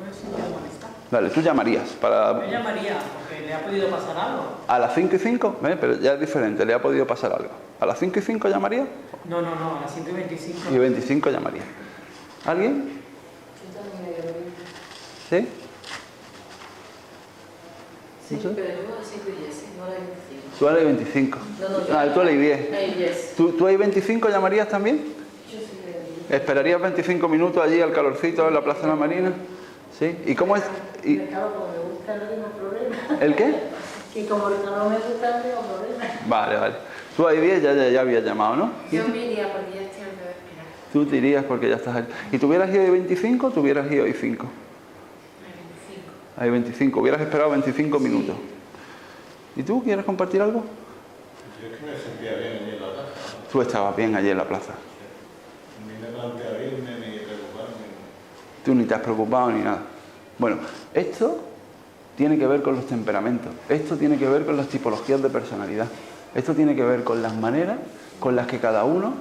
he sentido malestar. Vale, tú llamarías para... Yo llamaría, porque le ha podido pasar algo. ¿A las 5:05? Pero ya es diferente, le ha podido pasar algo. ¿A las 5:05 llamaría? No, a las 125. Y 25 llamaría. ¿Alguien? ¿Sí? Sí, pero yo a las 5:10, no a las 25. Tú a las 25. No, Tú a las 10. Ahí 10. ¿Tú a 25 llamarías también? Yo sí ¿Esperarías 25 minutos allí al calorcito en la Plaza de la Marina? ¿Sí? ¿Y cómo es? Como me gusta, no tengo problema. ¿El qué? Y como no me gusta, no tengo problema. Vale. Tú a 10 ya habías llamado, ¿no? Yo me iría porque ya estoy antes de esperar. Tú te irías porque ya estás ahí. ¿Y tú hubieras ido a 25 o tú hubieras ido a 5? Hay 25. A 25. Hubieras esperado 25 minutos. ¿Y tú quieres compartir algo? Yo es que me sentía bien allí en la plaza. Tú estabas bien allí en la plaza. Ni me planteaba irme, ni preocuparme. Tú ni te has preocupado ni nada. Bueno, esto tiene que ver con los temperamentos. Esto tiene que ver con las tipologías de personalidad. Esto tiene que ver con las maneras con las que cada uno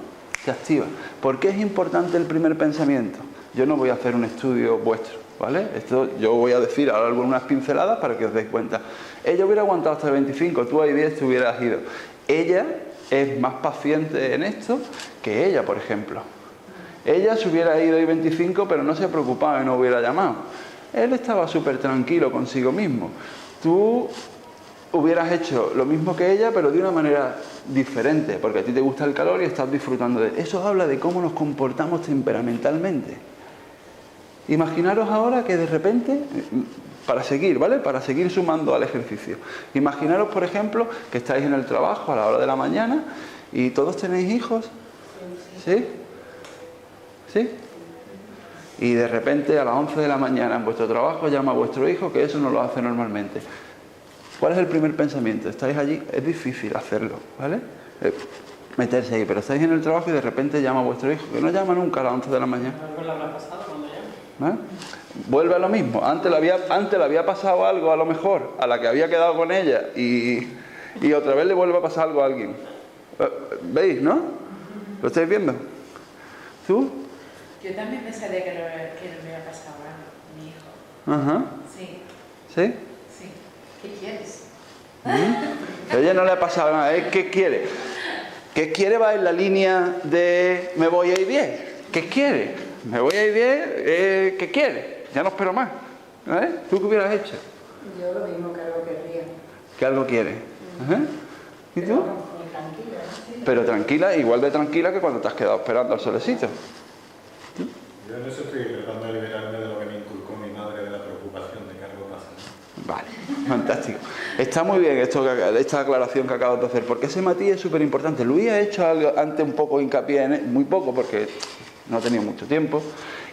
se activa. ¿Por qué es importante el primer pensamiento? Yo no voy a hacer un estudio vuestro, ¿vale? Esto yo voy a decir ahora algunas pinceladas para que os deis cuenta. Ella hubiera aguantado hasta el 25, tú ahí 10 te hubieras ido. Ella es más paciente en esto que ella, por ejemplo. Ella se hubiera ido ahí 25, pero no se preocupaba y no hubiera llamado. Él estaba súper tranquilo consigo mismo. Tú hubieras hecho lo mismo que ella, pero de una manera diferente, porque a ti te gusta el calor y estás disfrutando de él. Eso habla de cómo nos comportamos temperamentalmente. Imaginaros ahora que de repente, para seguir, ¿vale? Para seguir sumando al ejercicio. Imaginaros, por ejemplo, que estáis en el trabajo a la hora de la mañana y todos tenéis hijos. ¿Sí? ¿Sí? Y de repente a las 11 de la mañana en vuestro trabajo llama a vuestro hijo, que eso no lo hace normalmente. ¿Cuál es el primer pensamiento? Estáis allí, es difícil hacerlo, ¿vale? Meterse ahí, pero estáis en el trabajo y de repente llama a vuestro hijo, que no llama nunca a las 11 de la mañana. Algo le habrá pasado cuando llame. Vuelve a lo mismo. Antes le había pasado algo a lo mejor, a la que había quedado con ella, y otra vez le vuelve a pasar algo a alguien. ¿Veis, no? ¿Lo estáis viendo? ¿Tú? Yo también pensaría que no me ha pasado a mi hijo. Ajá. Sí, ¿Sí? sí. ¿Qué quieres? A ella no le ha pasado nada. ¿Qué quiere? ¿Qué quiere? Va en la línea de me voy a ir bien. ¿Qué quiere? Me voy a ir bien. ¿Qué quiere? Ya no espero más. ¿Tú qué hubieras hecho? Yo lo mismo que algo querría. ¿Qué algo quiere? Ajá. ¿Y tú? Muy tranquila, ¿no? Pero tranquila, igual de tranquila que cuando te has quedado esperando al solecito. Yo en eso estoy tratando de liberarme de lo que me inculcó mi madre, de la preocupación de que algo pase, ¿no? Vale, fantástico. Está muy bien esta aclaración que acabas de hacer, porque ese matiz es súper importante. Luis ha hecho algo antes un poco hincapié en él, muy poco porque no ha tenido mucho tiempo,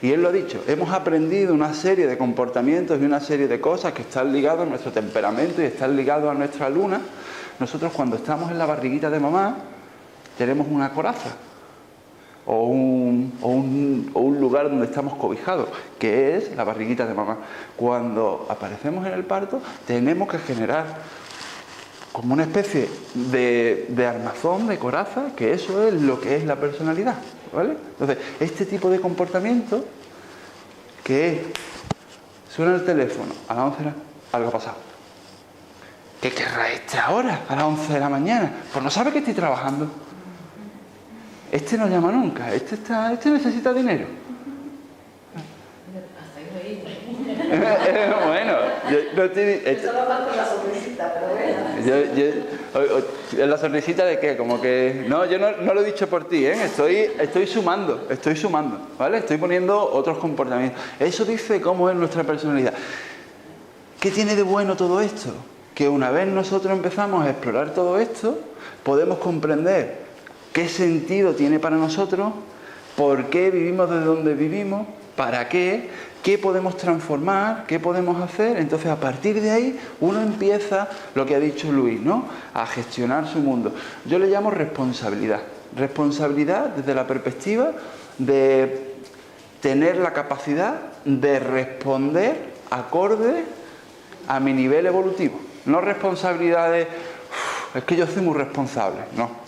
y él lo ha dicho, hemos aprendido una serie de comportamientos y una serie de cosas que están ligados a nuestro temperamento y están ligados a nuestra luna. Nosotros cuando estamos en la barriguita de mamá tenemos una coraza o un lugar donde estamos cobijados, que es la barriguita de mamá. Cuando aparecemos en el parto tenemos que generar como una especie de armazón, de coraza, que eso es lo que es la personalidad, ¿vale? Entonces, este tipo de comportamiento, que es, suena el teléfono a las 11 de la noche, algo ha pasado. ¿Qué querrá este ahora, a las 11 de la mañana? Pues no sabe que estoy trabajando. Este no llama nunca, este necesita dinero. Hasta ahí lo oí. Bueno, yo no estoy... Eso lo más con la sonrisita, pero bueno. ¿La sonrisita de qué? Como que... No, yo no lo he dicho por ti, ¿eh? Estoy sumando, ¿vale? Estoy poniendo otros comportamientos. Eso dice cómo es nuestra personalidad. ¿Qué tiene de bueno todo esto? Que una vez nosotros empezamos a explorar todo esto, podemos comprender qué sentido tiene para nosotros, por qué vivimos desde donde vivimos, para qué podemos transformar, qué podemos hacer. Entonces, a partir de ahí, uno empieza, lo que ha dicho Luis, ¿no?, a gestionar su mundo. Yo le llamo responsabilidad. Responsabilidad desde la perspectiva de tener la capacidad de responder acorde a mi nivel evolutivo. No responsabilidad de, es que yo soy muy responsable, no.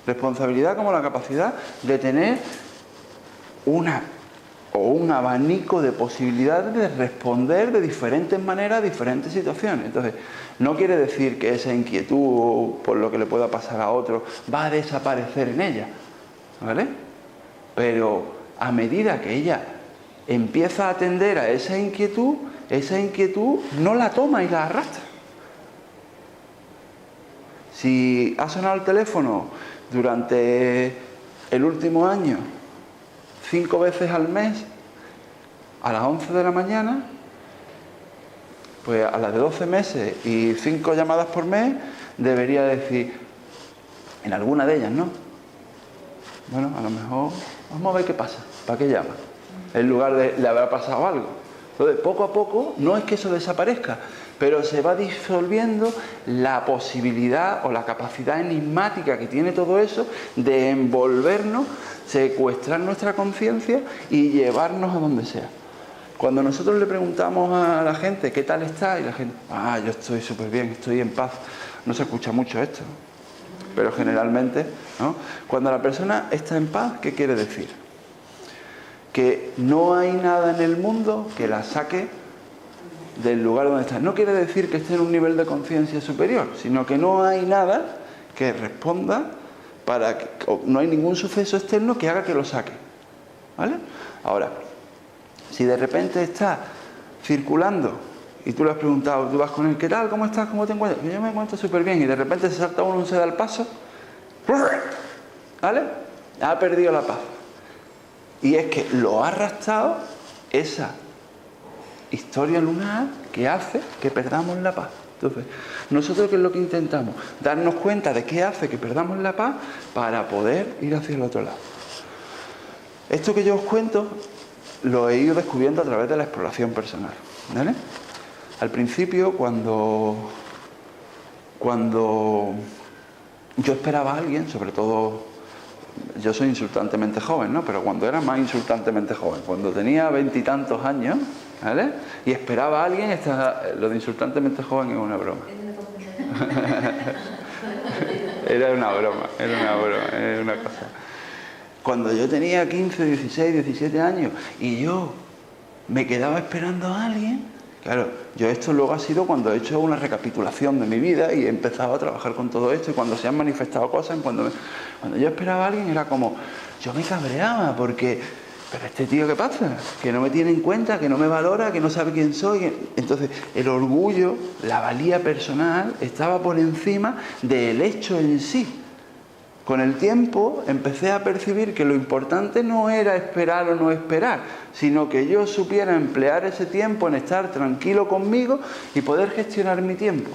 Responsabilidad como la capacidad de tener un abanico de posibilidades de responder de diferentes maneras a diferentes situaciones. Entonces, no quiere decir que esa inquietud por lo que le pueda pasar a otro va a desaparecer en ella, ¿vale? Pero a medida que ella empieza a atender a esa inquietud no la toma y la arrastra. Si ha sonado el teléfono durante el último año 5 veces al mes a las 11 de la mañana, pues a las de 12 meses y 5 llamadas por mes debería decir, en alguna de ellas, ¿no? Bueno, a lo mejor vamos a ver qué pasa, ¿para qué llama? En lugar de le habrá pasado algo. Entonces, poco a poco, no es que eso desaparezca, pero se va disolviendo la posibilidad o la capacidad enigmática que tiene todo eso de envolvernos, secuestrar nuestra conciencia y llevarnos a donde sea. Cuando nosotros le preguntamos a la gente ¿qué tal está? Y la gente, yo estoy súper bien, estoy en paz. No se escucha mucho esto, pero generalmente, ¿no? Cuando la persona está en paz, ¿qué quiere decir? Que no hay nada en el mundo que la saque del lugar donde está. No quiere decir que esté en un nivel de conciencia superior, sino que no hay nada que responda no hay ningún suceso externo que haga que lo saque, ¿vale? Ahora, si de repente está circulando y tú le has preguntado, tú vas con él, ¿qué tal? ¿Cómo estás? ¿Cómo te encuentras? Yo me encuentro súper bien, y de repente se salta uno, se da el paso, ¿vale? Ha perdido la paz. Y es que lo ha arrastrado esa historia lunar que hace que perdamos la paz. Entonces, nosotros, ¿qué es lo que intentamos? Darnos cuenta de qué hace que perdamos la paz para poder ir hacia el otro lado. Esto que yo os cuento lo he ido descubriendo a través de la exploración personal, ¿vale? Al principio, cuando yo esperaba a alguien, sobre todo, yo soy insultantemente joven, ¿no? Pero cuando era más insultantemente joven, cuando tenía 20 y tantos años, ¿vale? Y esperaba a alguien, lo de insultantemente joven es una broma. Era una cosa. Cuando yo tenía 15, 16, 17 años y yo me quedaba esperando a alguien, Claro, yo esto luego ha sido cuando he hecho una recapitulación de mi vida y he empezado a trabajar con todo esto y cuando se han manifestado cosas, cuando yo esperaba a alguien era como, yo me cabreaba porque, pero este tío ¿qué pasa? Que no me tiene en cuenta, que no me valora, que no sabe quién soy. Entonces el orgullo, la valía personal estaba por encima del hecho en sí. Con el tiempo empecé a percibir que lo importante no era esperar o no esperar, sino que yo supiera emplear ese tiempo en estar tranquilo conmigo y poder gestionar mi tiempo.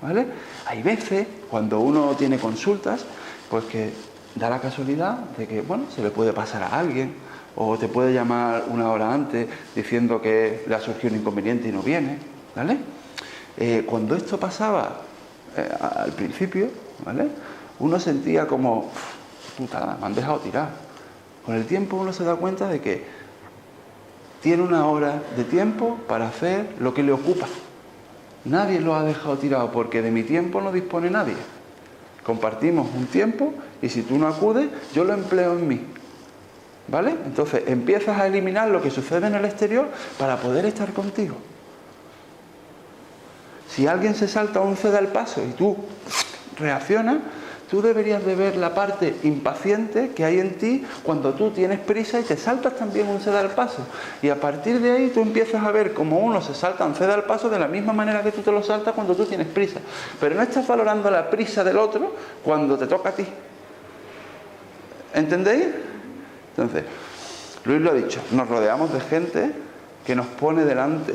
¿Vale? Hay veces, cuando uno tiene consultas, pues que da la casualidad de que, bueno, se le puede pasar a alguien, o te puede llamar una hora antes diciendo que le ha surgido un inconveniente y no viene, ¿vale? Cuando esto pasaba al principio, ¿vale? Uno sentía como, puta, me han dejado tirar. Con el tiempo uno se da cuenta de que tiene una hora de tiempo para hacer lo que le ocupa. Nadie lo ha dejado tirado porque de mi tiempo no dispone nadie. Compartimos un tiempo y si tú no acudes, yo lo empleo en mí. ¿Vale? Entonces empiezas a eliminar lo que sucede en el exterior para poder estar contigo. Si alguien se salta un ceda al paso y tú reaccionas, tú deberías de ver la parte impaciente que hay en ti cuando tú tienes prisa y te saltas también un ceda al paso. Y a partir de ahí tú empiezas a ver cómo uno se salta un ceda al paso de la misma manera que tú te lo saltas cuando tú tienes prisa. Pero no estás valorando la prisa del otro cuando te toca a ti. ¿Entendéis? Entonces, Luis lo ha dicho, nos rodeamos de gente que nos pone delante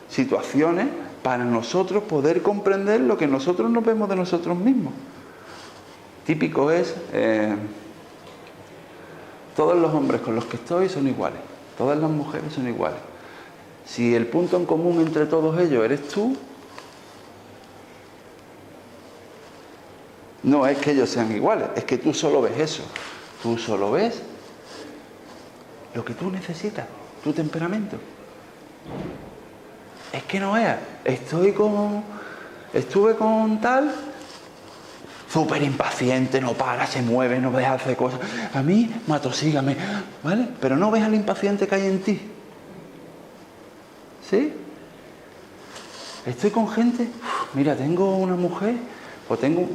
situaciones para nosotros poder comprender lo que nosotros nos vemos de nosotros mismos. Típico es, todos los hombres con los que estoy son iguales, todas las mujeres son iguales. Si el punto en común entre todos ellos eres tú, no es que ellos sean iguales, es que tú solo ves eso. Tú solo ves lo que tú necesitas, tu temperamento. Es que no veas, estuve con tal, súper impaciente, no para, se mueve, no deja de hacer cosas. A mí, matosígame, ¿vale? Pero no ves al impaciente que hay en ti. ¿Sí? Estoy con gente, mira, tengo una mujer, o tengo,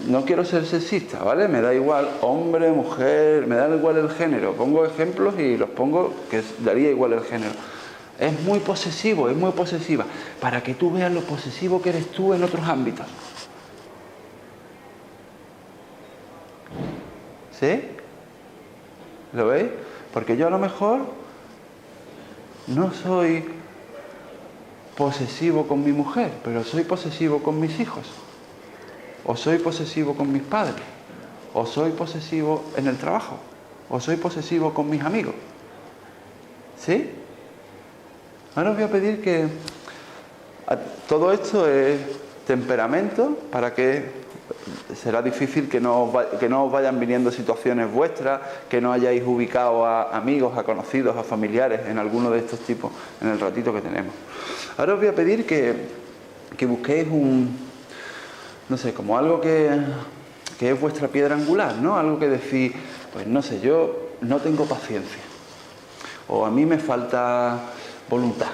no quiero ser sexista, ¿vale? Me da igual hombre, mujer, me da igual el género. Pongo ejemplos y los pongo que daría igual el género. Es muy posesivo, es muy posesiva, para que tú veas lo posesivo que eres tú en otros ámbitos. ¿Sí? ¿Lo veis? Porque yo a lo mejor no soy posesivo con mi mujer, pero soy posesivo con mis hijos. O soy posesivo con mis padres. O soy posesivo en el trabajo. O soy posesivo con mis amigos. ¿Sí? Ahora os voy a pedir que todo esto es temperamento, para que será difícil que no os vayan viniendo situaciones vuestras, que no hayáis ubicado a amigos, a conocidos, a familiares en alguno de estos tipos en el ratito que tenemos. Ahora os voy a pedir que busquéis no sé, como algo que es vuestra piedra angular, ¿no? Algo que decís, pues no sé, yo no tengo paciencia, o a mí me falta voluntad,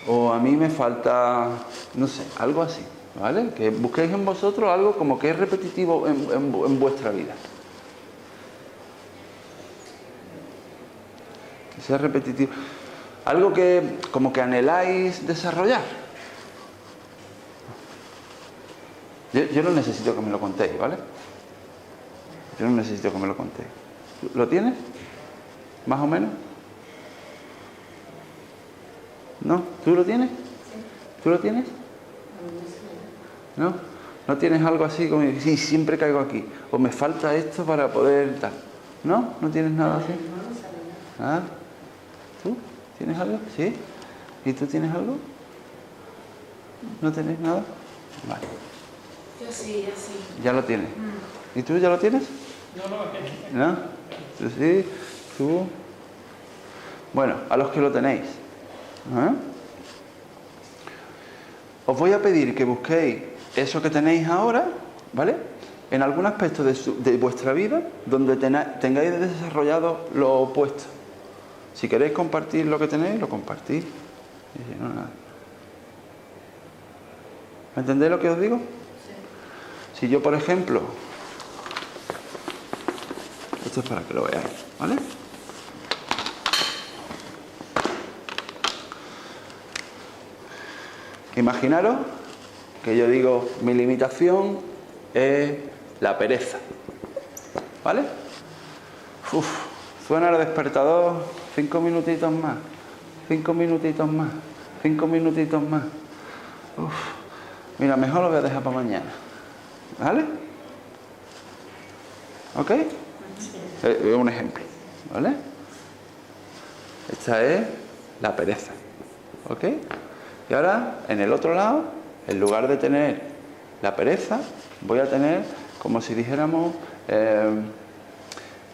o a mí me falta, no sé, algo así, ¿vale? Que busquéis en vosotros algo como que es repetitivo en vuestra vida. Que sea repetitivo. Algo que como que anheláis desarrollar. Yo no necesito que me lo contéis, ¿vale? Yo no necesito que me lo contéis. ¿Lo tienes? ¿Más o menos? ¿No? ¿Tú lo tienes? ¿Tú lo tienes? ¿No? ¿No tienes algo así como, sí, siempre caigo aquí? O me falta esto para poder tal. ¿No? ¿No tienes nada así? ¿Ah? ¿Tú? ¿Tienes algo? ¿Sí? ¿Y tú tienes algo? ¿No tienes nada? Vale. Yo sí, yo sí. Ya lo tienes. ¿Y tú ya lo tienes? No. ¿No? ¿Tú sí? ¿Tú? Bueno, a los que lo tenéis. ¿Eh? Os voy a pedir que busquéis eso que tenéis ahora, ¿vale? En algún aspecto de vuestra vida donde tengáis desarrollado lo opuesto. Si queréis compartir lo que tenéis, lo compartís. Y si no, nada. ¿Me entendéis lo que os digo? Sí. Si yo, por ejemplo, esto es para que lo veáis, ¿vale? Imaginaros que yo digo, mi limitación es la pereza, ¿vale? Uf, suena el despertador, 5 minutitos más, 5 minutitos más, 5 minutitos más. Uf, mira, mejor lo voy a dejar para mañana, ¿vale? ¿Ok? Es un ejemplo, ¿vale? Esta es la pereza, ¿ok? Y ahora, en el otro lado, en lugar de tener la pereza, voy a tener, como si dijéramos,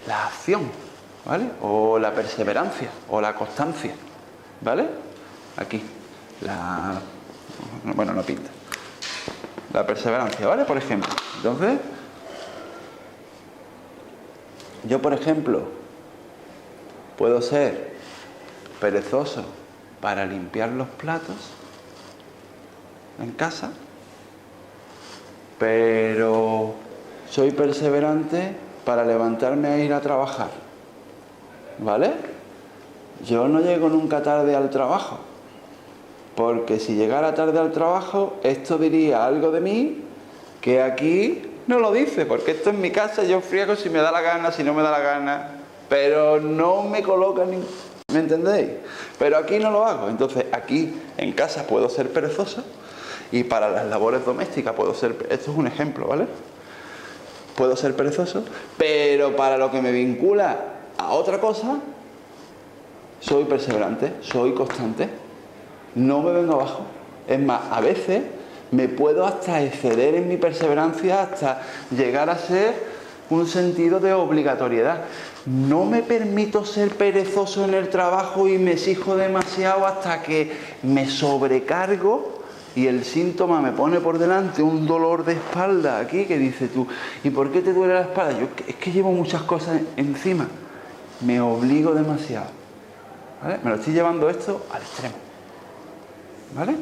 la acción, ¿vale? O la perseverancia, o la constancia, ¿vale? Aquí, bueno, no pinta. La perseverancia, ¿vale? Por ejemplo. Entonces, yo, por ejemplo, puedo ser perezoso para limpiar los platos en casa, pero soy perseverante para levantarme a ir a trabajar, ¿vale? Yo no llego nunca tarde al trabajo, porque si llegara tarde al trabajo, esto diría algo de mí que aquí no lo dice, porque esto es mi casa, yo friego si me da la gana, si no me da la gana, pero no me coloca ni... ¿Me entendéis? Pero aquí no lo hago. Entonces aquí en casa puedo ser perezoso y para las labores domésticas puedo ser... Esto es un ejemplo, ¿vale? Puedo ser perezoso, pero para lo que me vincula a otra cosa, soy perseverante, soy constante, no me vengo abajo. Es más, a veces me puedo hasta exceder en mi perseverancia hasta llegar a ser un sentido de obligatoriedad. No me permito ser perezoso en el trabajo y me exijo demasiado hasta que me sobrecargo y el síntoma me pone por delante un dolor de espalda aquí que dice tú, ¿y por qué te duele la espalda? Yo es que llevo muchas cosas encima, me obligo demasiado, ¿vale? Me lo estoy llevando esto al extremo, ¿vale?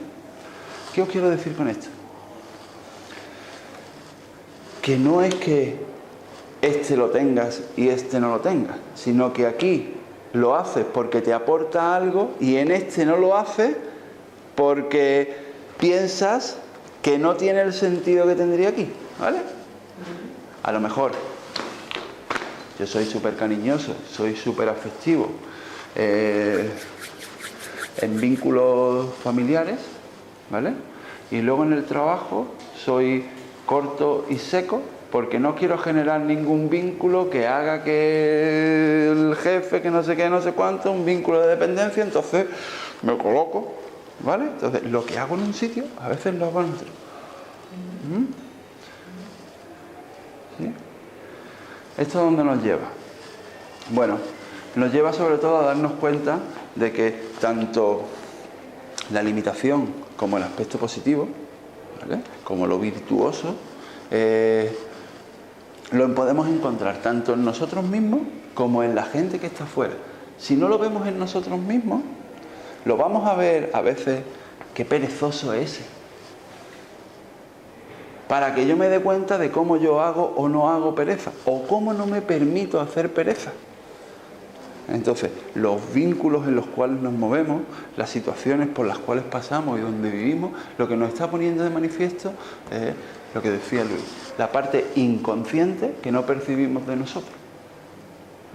¿Qué os quiero decir con esto? Que no es que este lo tengas y este no lo tengas, sino que aquí lo haces porque te aporta algo y en este no lo haces porque piensas que no tiene el sentido que tendría aquí, ¿vale? A lo mejor yo soy súper cariñoso, soy súper afectivo en vínculos familiares, ¿vale? Y luego en el trabajo soy corto y seco porque no quiero generar ningún vínculo que haga que el jefe, que no sé qué, no sé cuánto, un vínculo de dependencia, entonces me coloco, ¿vale? Entonces lo que hago en un sitio, a veces lo hago en otro. ¿Sí? ¿Esto a dónde nos lleva? Bueno, nos lleva sobre todo a darnos cuenta de que tanto la limitación como el aspecto positivo, ¿vale? Como lo virtuoso, lo podemos encontrar tanto en nosotros mismos como en la gente que está afuera. Si no lo vemos en nosotros mismos, lo vamos a ver a veces, qué perezoso es ese. Para que yo me dé cuenta de cómo yo hago o no hago pereza, o cómo no me permito hacer pereza. Entonces, los vínculos en los cuales nos movemos, las situaciones por las cuales pasamos y donde vivimos, lo que nos está poniendo de manifiesto es lo que decía Luis, la parte inconsciente que no percibimos de nosotros,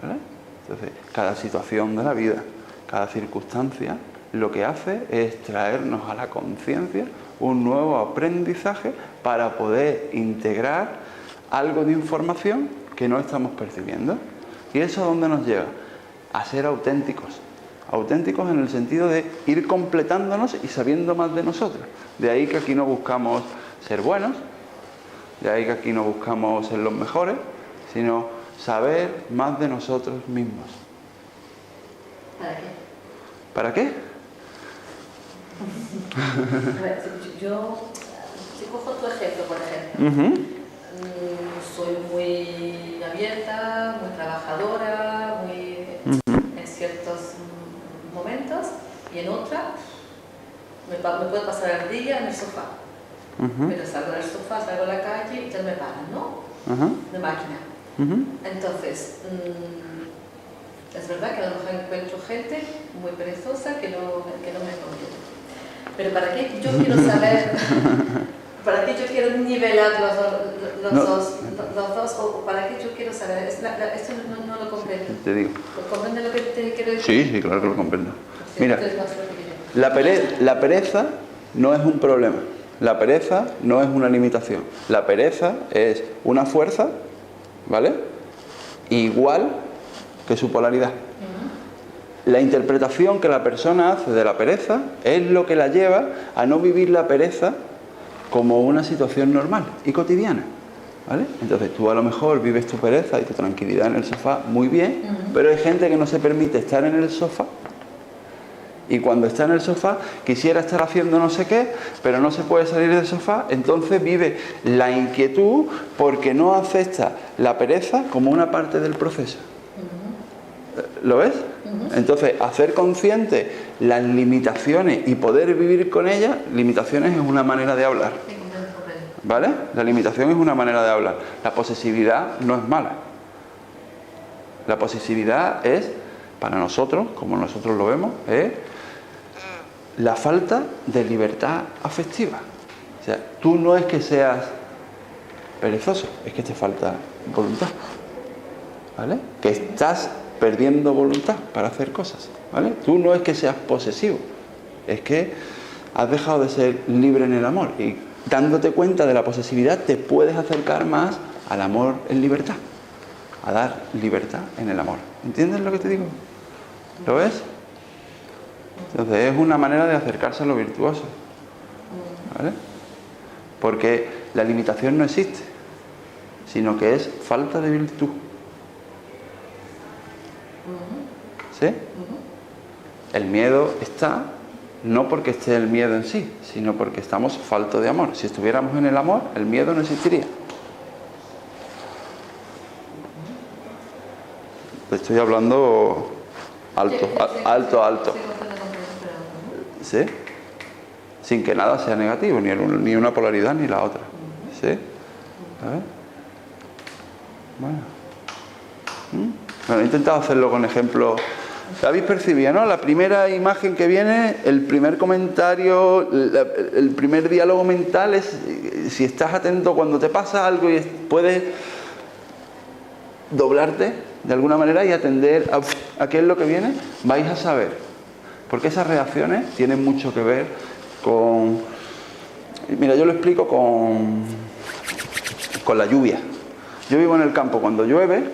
¿vale? Entonces, cada situación de la vida, cada circunstancia, lo que hace es traernos a la conciencia un nuevo aprendizaje para poder integrar algo de información que no estamos percibiendo. ¿Y eso a dónde nos lleva? A ser auténticos. Auténticos en el sentido de ir completándonos y sabiendo más de nosotros. De ahí que aquí no buscamos ser buenos, de ahí que aquí no buscamos ser los mejores, sino saber más de nosotros mismos. ¿Para qué? ¿Para qué? A ver, si cojo tu ejemplo, por ejemplo, soy muy abierta, muy trabajadora, muy en ciertos momentos, y en otra me puedo pasar el día en el sofá. Ujú. Pero salgo del sofá, salgo a la calle y ya me paran, ¿no? Ajá. De máquina. Ujú. Entonces, es verdad que a lo mejor encuentro gente muy perezosa que no me conviene. Pero ¿para qué yo quiero saber, para qué yo quiero nivelar los No. dos, o para qué yo quiero saber? Esto no lo comprendo. Te digo. ¿Comprende lo que te quiero decir? Sí, sí, claro que lo comprendo. Sí, Mira, entonces más lo que yo. la pereza no es un problema. La pereza no es una limitación. La pereza es una fuerza, ¿vale? Igual que su polaridad. La interpretación que la persona hace de la pereza es lo que la lleva a no vivir la pereza como una situación normal y cotidiana, ¿vale? Entonces tú a lo mejor vives tu pereza y tu tranquilidad en el sofá muy bien, pero hay gente que no se permite estar en el sofá y cuando está en el sofá quisiera estar haciendo no sé qué, pero no se puede salir del sofá, entonces vive la inquietud porque no acepta la pereza como una parte del proceso. ¿Lo ves? Entonces, hacer consciente las limitaciones y poder vivir con ellas, limitaciones es una manera de hablar, ¿vale? La limitación es una manera de hablar. La posesividad no es mala. La posesividad es, para nosotros, como nosotros lo vemos, es la falta de libertad afectiva. O sea, tú no es que seas perezoso, es que te falta voluntad, ¿vale? Que estás perdiendo voluntad para hacer cosas, ¿vale? Tú no es que seas posesivo, es que has dejado de ser libre en el amor y dándote cuenta de la posesividad te puedes acercar más al amor en libertad, a dar libertad en el amor. ¿Entiendes lo que te digo? ¿Lo ves? Entonces es una manera de acercarse a lo virtuoso, ¿vale? Porque la limitación no existe, sino que es falta de virtud. ¿Sí? El miedo está, no porque esté el miedo en sí, sino porque estamos faltos de amor. Si estuviéramos en el amor, el miedo no existiría. Estoy hablando alto, alto. ¿Sí? Sin que nada sea negativo, ni una polaridad ni la otra. ¿Sí? A ver. Bueno, he intentado hacerlo con ejemplos. ¿Habéis percibido, no? La primera imagen que viene, el primer comentario, el primer diálogo mental es, si estás atento cuando te pasa algo y puedes doblarte de alguna manera y atender a qué es lo que viene, vais a saber. Porque esas reacciones tienen mucho que ver con... Mira, yo lo explico con la lluvia. Yo vivo en el campo, cuando llueve,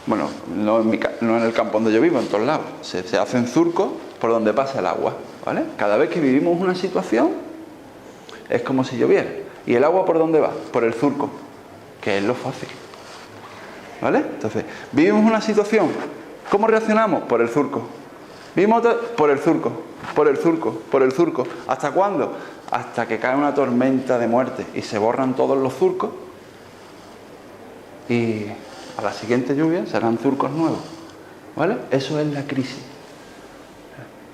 bueno, no en el campo donde yo vivo, en todos lados, se hacen surcos por donde pasa el agua, ¿vale? Cada vez que vivimos una situación es como si lloviera. ¿Y el agua por dónde va? Por el surco, que es lo fácil, ¿vale? Entonces, vivimos una situación, ¿cómo reaccionamos? Por el surco. Vivimos por el surco, por el surco, por el surco. ¿Hasta cuándo? Hasta que cae una tormenta de muerte y se borran todos los surcos y a la siguiente lluvia serán surcos nuevos, ¿vale? Eso es la crisis.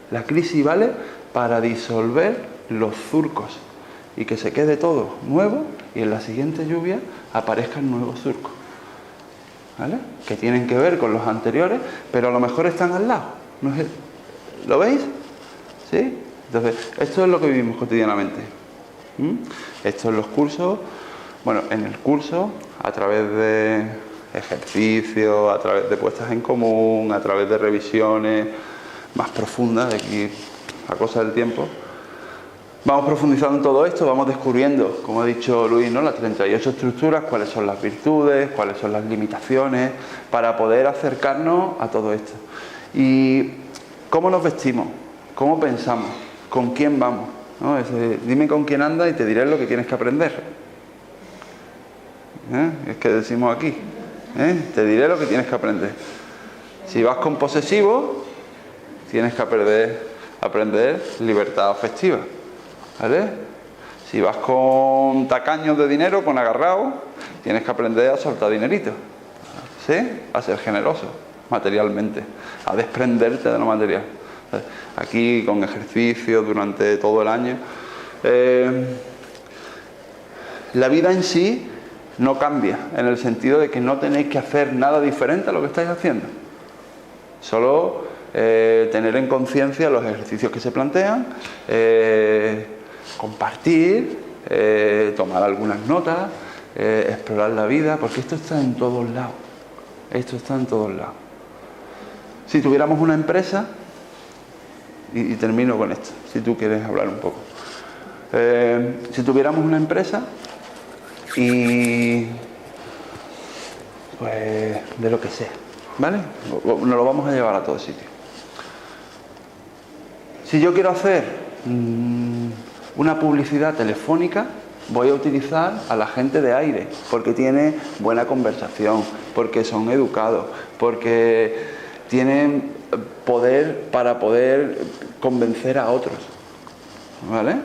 La crisis vale para disolver los surcos y que se quede todo nuevo y en la siguiente lluvia aparezcan nuevos surcos, ¿vale? Que tienen que ver con los anteriores, pero a lo mejor están al lado. ¿No es ¿Lo veis? ¿Sí? Entonces, esto es lo que vivimos cotidianamente. Esto en los cursos, bueno, en el curso, a través de ejercicios, a través de puestas en común, a través de revisiones más profundas, de aquí a cosa del tiempo, vamos profundizando en todo esto, vamos descubriendo, como ha dicho Luis, ¿no? Las 38 estructuras, cuáles son las virtudes, cuáles son las limitaciones, para poder acercarnos a todo esto. Y cómo nos vestimos, cómo pensamos, con quién vamos, ¿no? Dime con quién andas y te diré lo que tienes que aprender. Es que decimos aquí, te diré lo que tienes que aprender. Si vas con posesivo, tienes que aprender libertad afectiva, ¿vale? Si vas con tacaños de dinero, con agarrado, tienes que aprender a soltar dinerito, ¿sí? A ser generoso materialmente, a desprenderte de lo material. Aquí con ejercicio durante todo el año. La vida en sí no cambia, en el sentido de que no tenéis que hacer nada diferente a lo que estáis haciendo. Solo tener en conciencia los ejercicios que se plantean, compartir, tomar algunas notas, explorar la vida, porque esto está en todos lados. Esto está en todos lados. Si tuviéramos una empresa, y termino con esto, si tú quieres hablar un poco. Si tuviéramos una empresa y pues de lo que sea, ¿vale? Nos lo vamos a llevar a todo sitio. Si yo quiero hacer una publicidad telefónica, voy a utilizar a la gente de aire, porque tiene buena conversación, porque son educados, porque tienen poder para poder convencer a otros, ¿vale?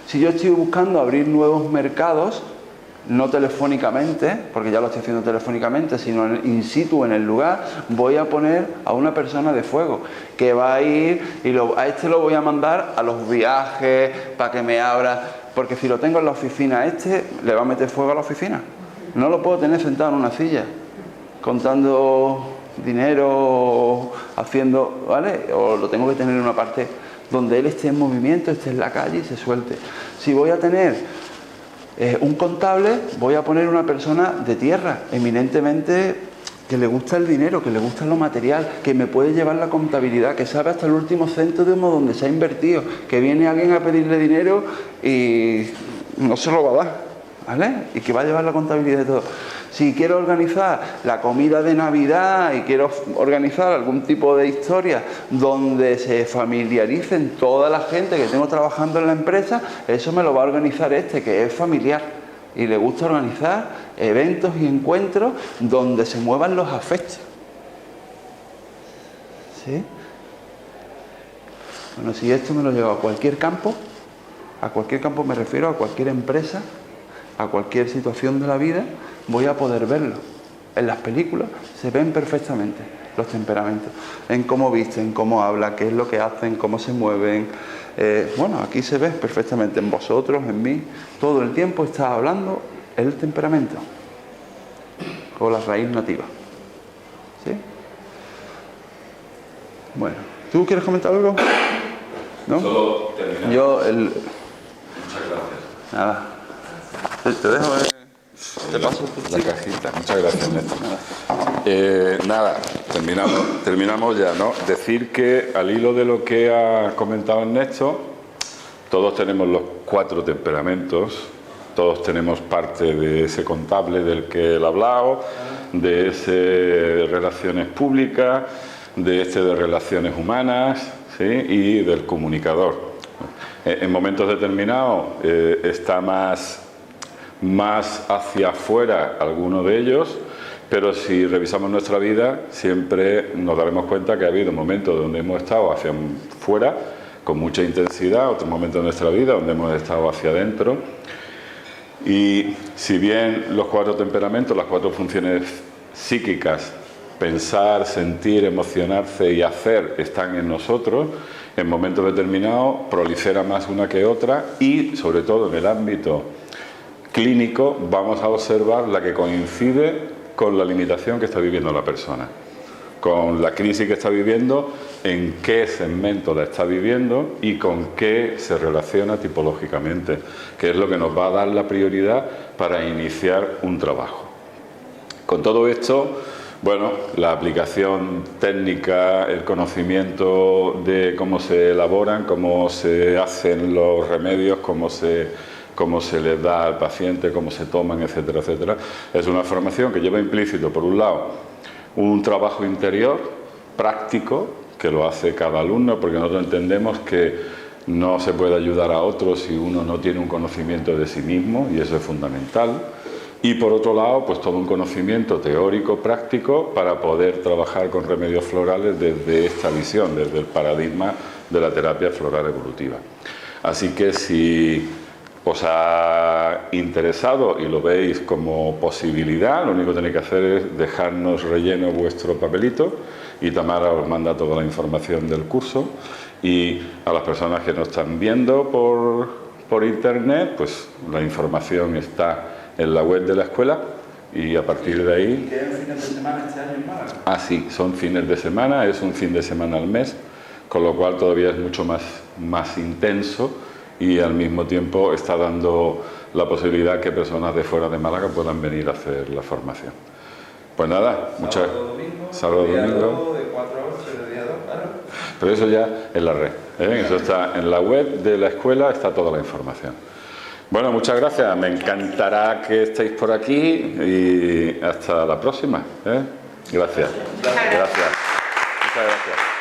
Si yo estoy buscando abrir nuevos mercados, no telefónicamente, porque ya lo estoy haciendo telefónicamente, sino in situ en el lugar, voy a poner a una persona de fuego que va a ir y a este lo voy a mandar a los viajes para que me abra, porque si lo tengo en la oficina, a este le va a meter fuego a la oficina. No lo puedo tener sentado en una silla contando dinero, haciendo, ¿vale? O lo tengo que tener en una parte donde él esté en movimiento, esté en la calle y se suelte. Si voy a tener un contable, voy a poner una persona de tierra, eminentemente que le gusta el dinero, que le gusta lo material, que me puede llevar la contabilidad, que sabe hasta el último céntimo donde se ha invertido, que viene alguien a pedirle dinero y no se lo va a dar, ¿vale? Y que va a llevar la contabilidad de todo. Si quiero organizar la comida de Navidad y quiero organizar algún tipo de historia donde se familiaricen toda la gente que tengo trabajando en la empresa, eso me lo va a organizar este, que es familiar. Y le gusta organizar eventos y encuentros donde se muevan los afectos. ¿Sí? Bueno, si esto me lo llevo a cualquier campo me refiero a cualquier empresa, a cualquier situación de la vida, voy a poder verlo. En las películas se ven perfectamente los temperamentos, en cómo visten, cómo hablan, qué es lo que hacen, cómo se mueven. Bueno, aquí se ve perfectamente, en vosotros, en mí, todo el tiempo está hablando el temperamento o la raíz nativa. ¿Sí? Bueno, ¿tú quieres comentar algo? ¿No? Solo terminar. Muchas gracias. Nada. Te dejo te paso la cajita. Muchas gracias, Néstor. Nada, terminamos ya, ¿no? Decir que al hilo de lo que ha comentado Ernesto, todos tenemos los 4 temperamentos, todos tenemos parte de ese contable del que él ha hablado, de ese de relaciones públicas, de este de relaciones humanas, ¿sí? Y del comunicador. En momentos determinados está más hacia afuera alguno de ellos, pero si revisamos nuestra vida siempre nos daremos cuenta que ha habido momentos donde hemos estado hacia afuera con mucha intensidad, otros momentos de nuestra vida donde hemos estado hacia adentro, y si bien los 4 temperamentos, las 4 funciones psíquicas, pensar, sentir, emocionarse y hacer, están en nosotros, en momentos determinados prolifera más una que otra, y sobre todo en el ámbito clínico vamos a observar la que coincide con la limitación que está viviendo la persona, con la crisis que está viviendo, en qué segmento la está viviendo y con qué se relaciona tipológicamente, que es lo que nos va a dar la prioridad para iniciar un trabajo. Con todo esto, bueno, la aplicación técnica, el conocimiento de cómo se elaboran, cómo se hacen los remedios, cómo se les da al paciente, cómo se toman, etcétera, etcétera. Es una formación que lleva implícito, por un lado, un trabajo interior práctico, que lo hace cada alumno, porque nosotros entendemos que no se puede ayudar a otros si uno no tiene un conocimiento de sí mismo, y eso es fundamental. Y por otro lado, pues todo un conocimiento teórico, práctico, para poder trabajar con remedios florales desde esta visión, desde el paradigma de la terapia floral evolutiva. Así que si os ha interesado y lo veis como posibilidad, lo único que tenéis que hacer es dejarnos relleno vuestro papelito y Tamara os manda toda la información del curso. Y a las personas que nos están viendo por internet, pues la información está en la web de la escuela y a partir de ahí... ¿Y qué fines de semana este año en Málaga? Ah, sí, son fines de semana, es un fin de semana al mes, con lo cual todavía es mucho más intenso y al mismo tiempo está dando la posibilidad que personas de fuera de Málaga puedan venir a hacer la formación. Pues nada, muchas gracias. Sábado, domingo. De 4 a 8, de día 2, claro. Pero eso ya en la red, ¿eh? Eso está en la web de la escuela, está toda la información. Bueno, muchas gracias, me encantará que estéis por aquí y hasta la próxima, ¿eh? Gracias. Gracias. Muchas gracias.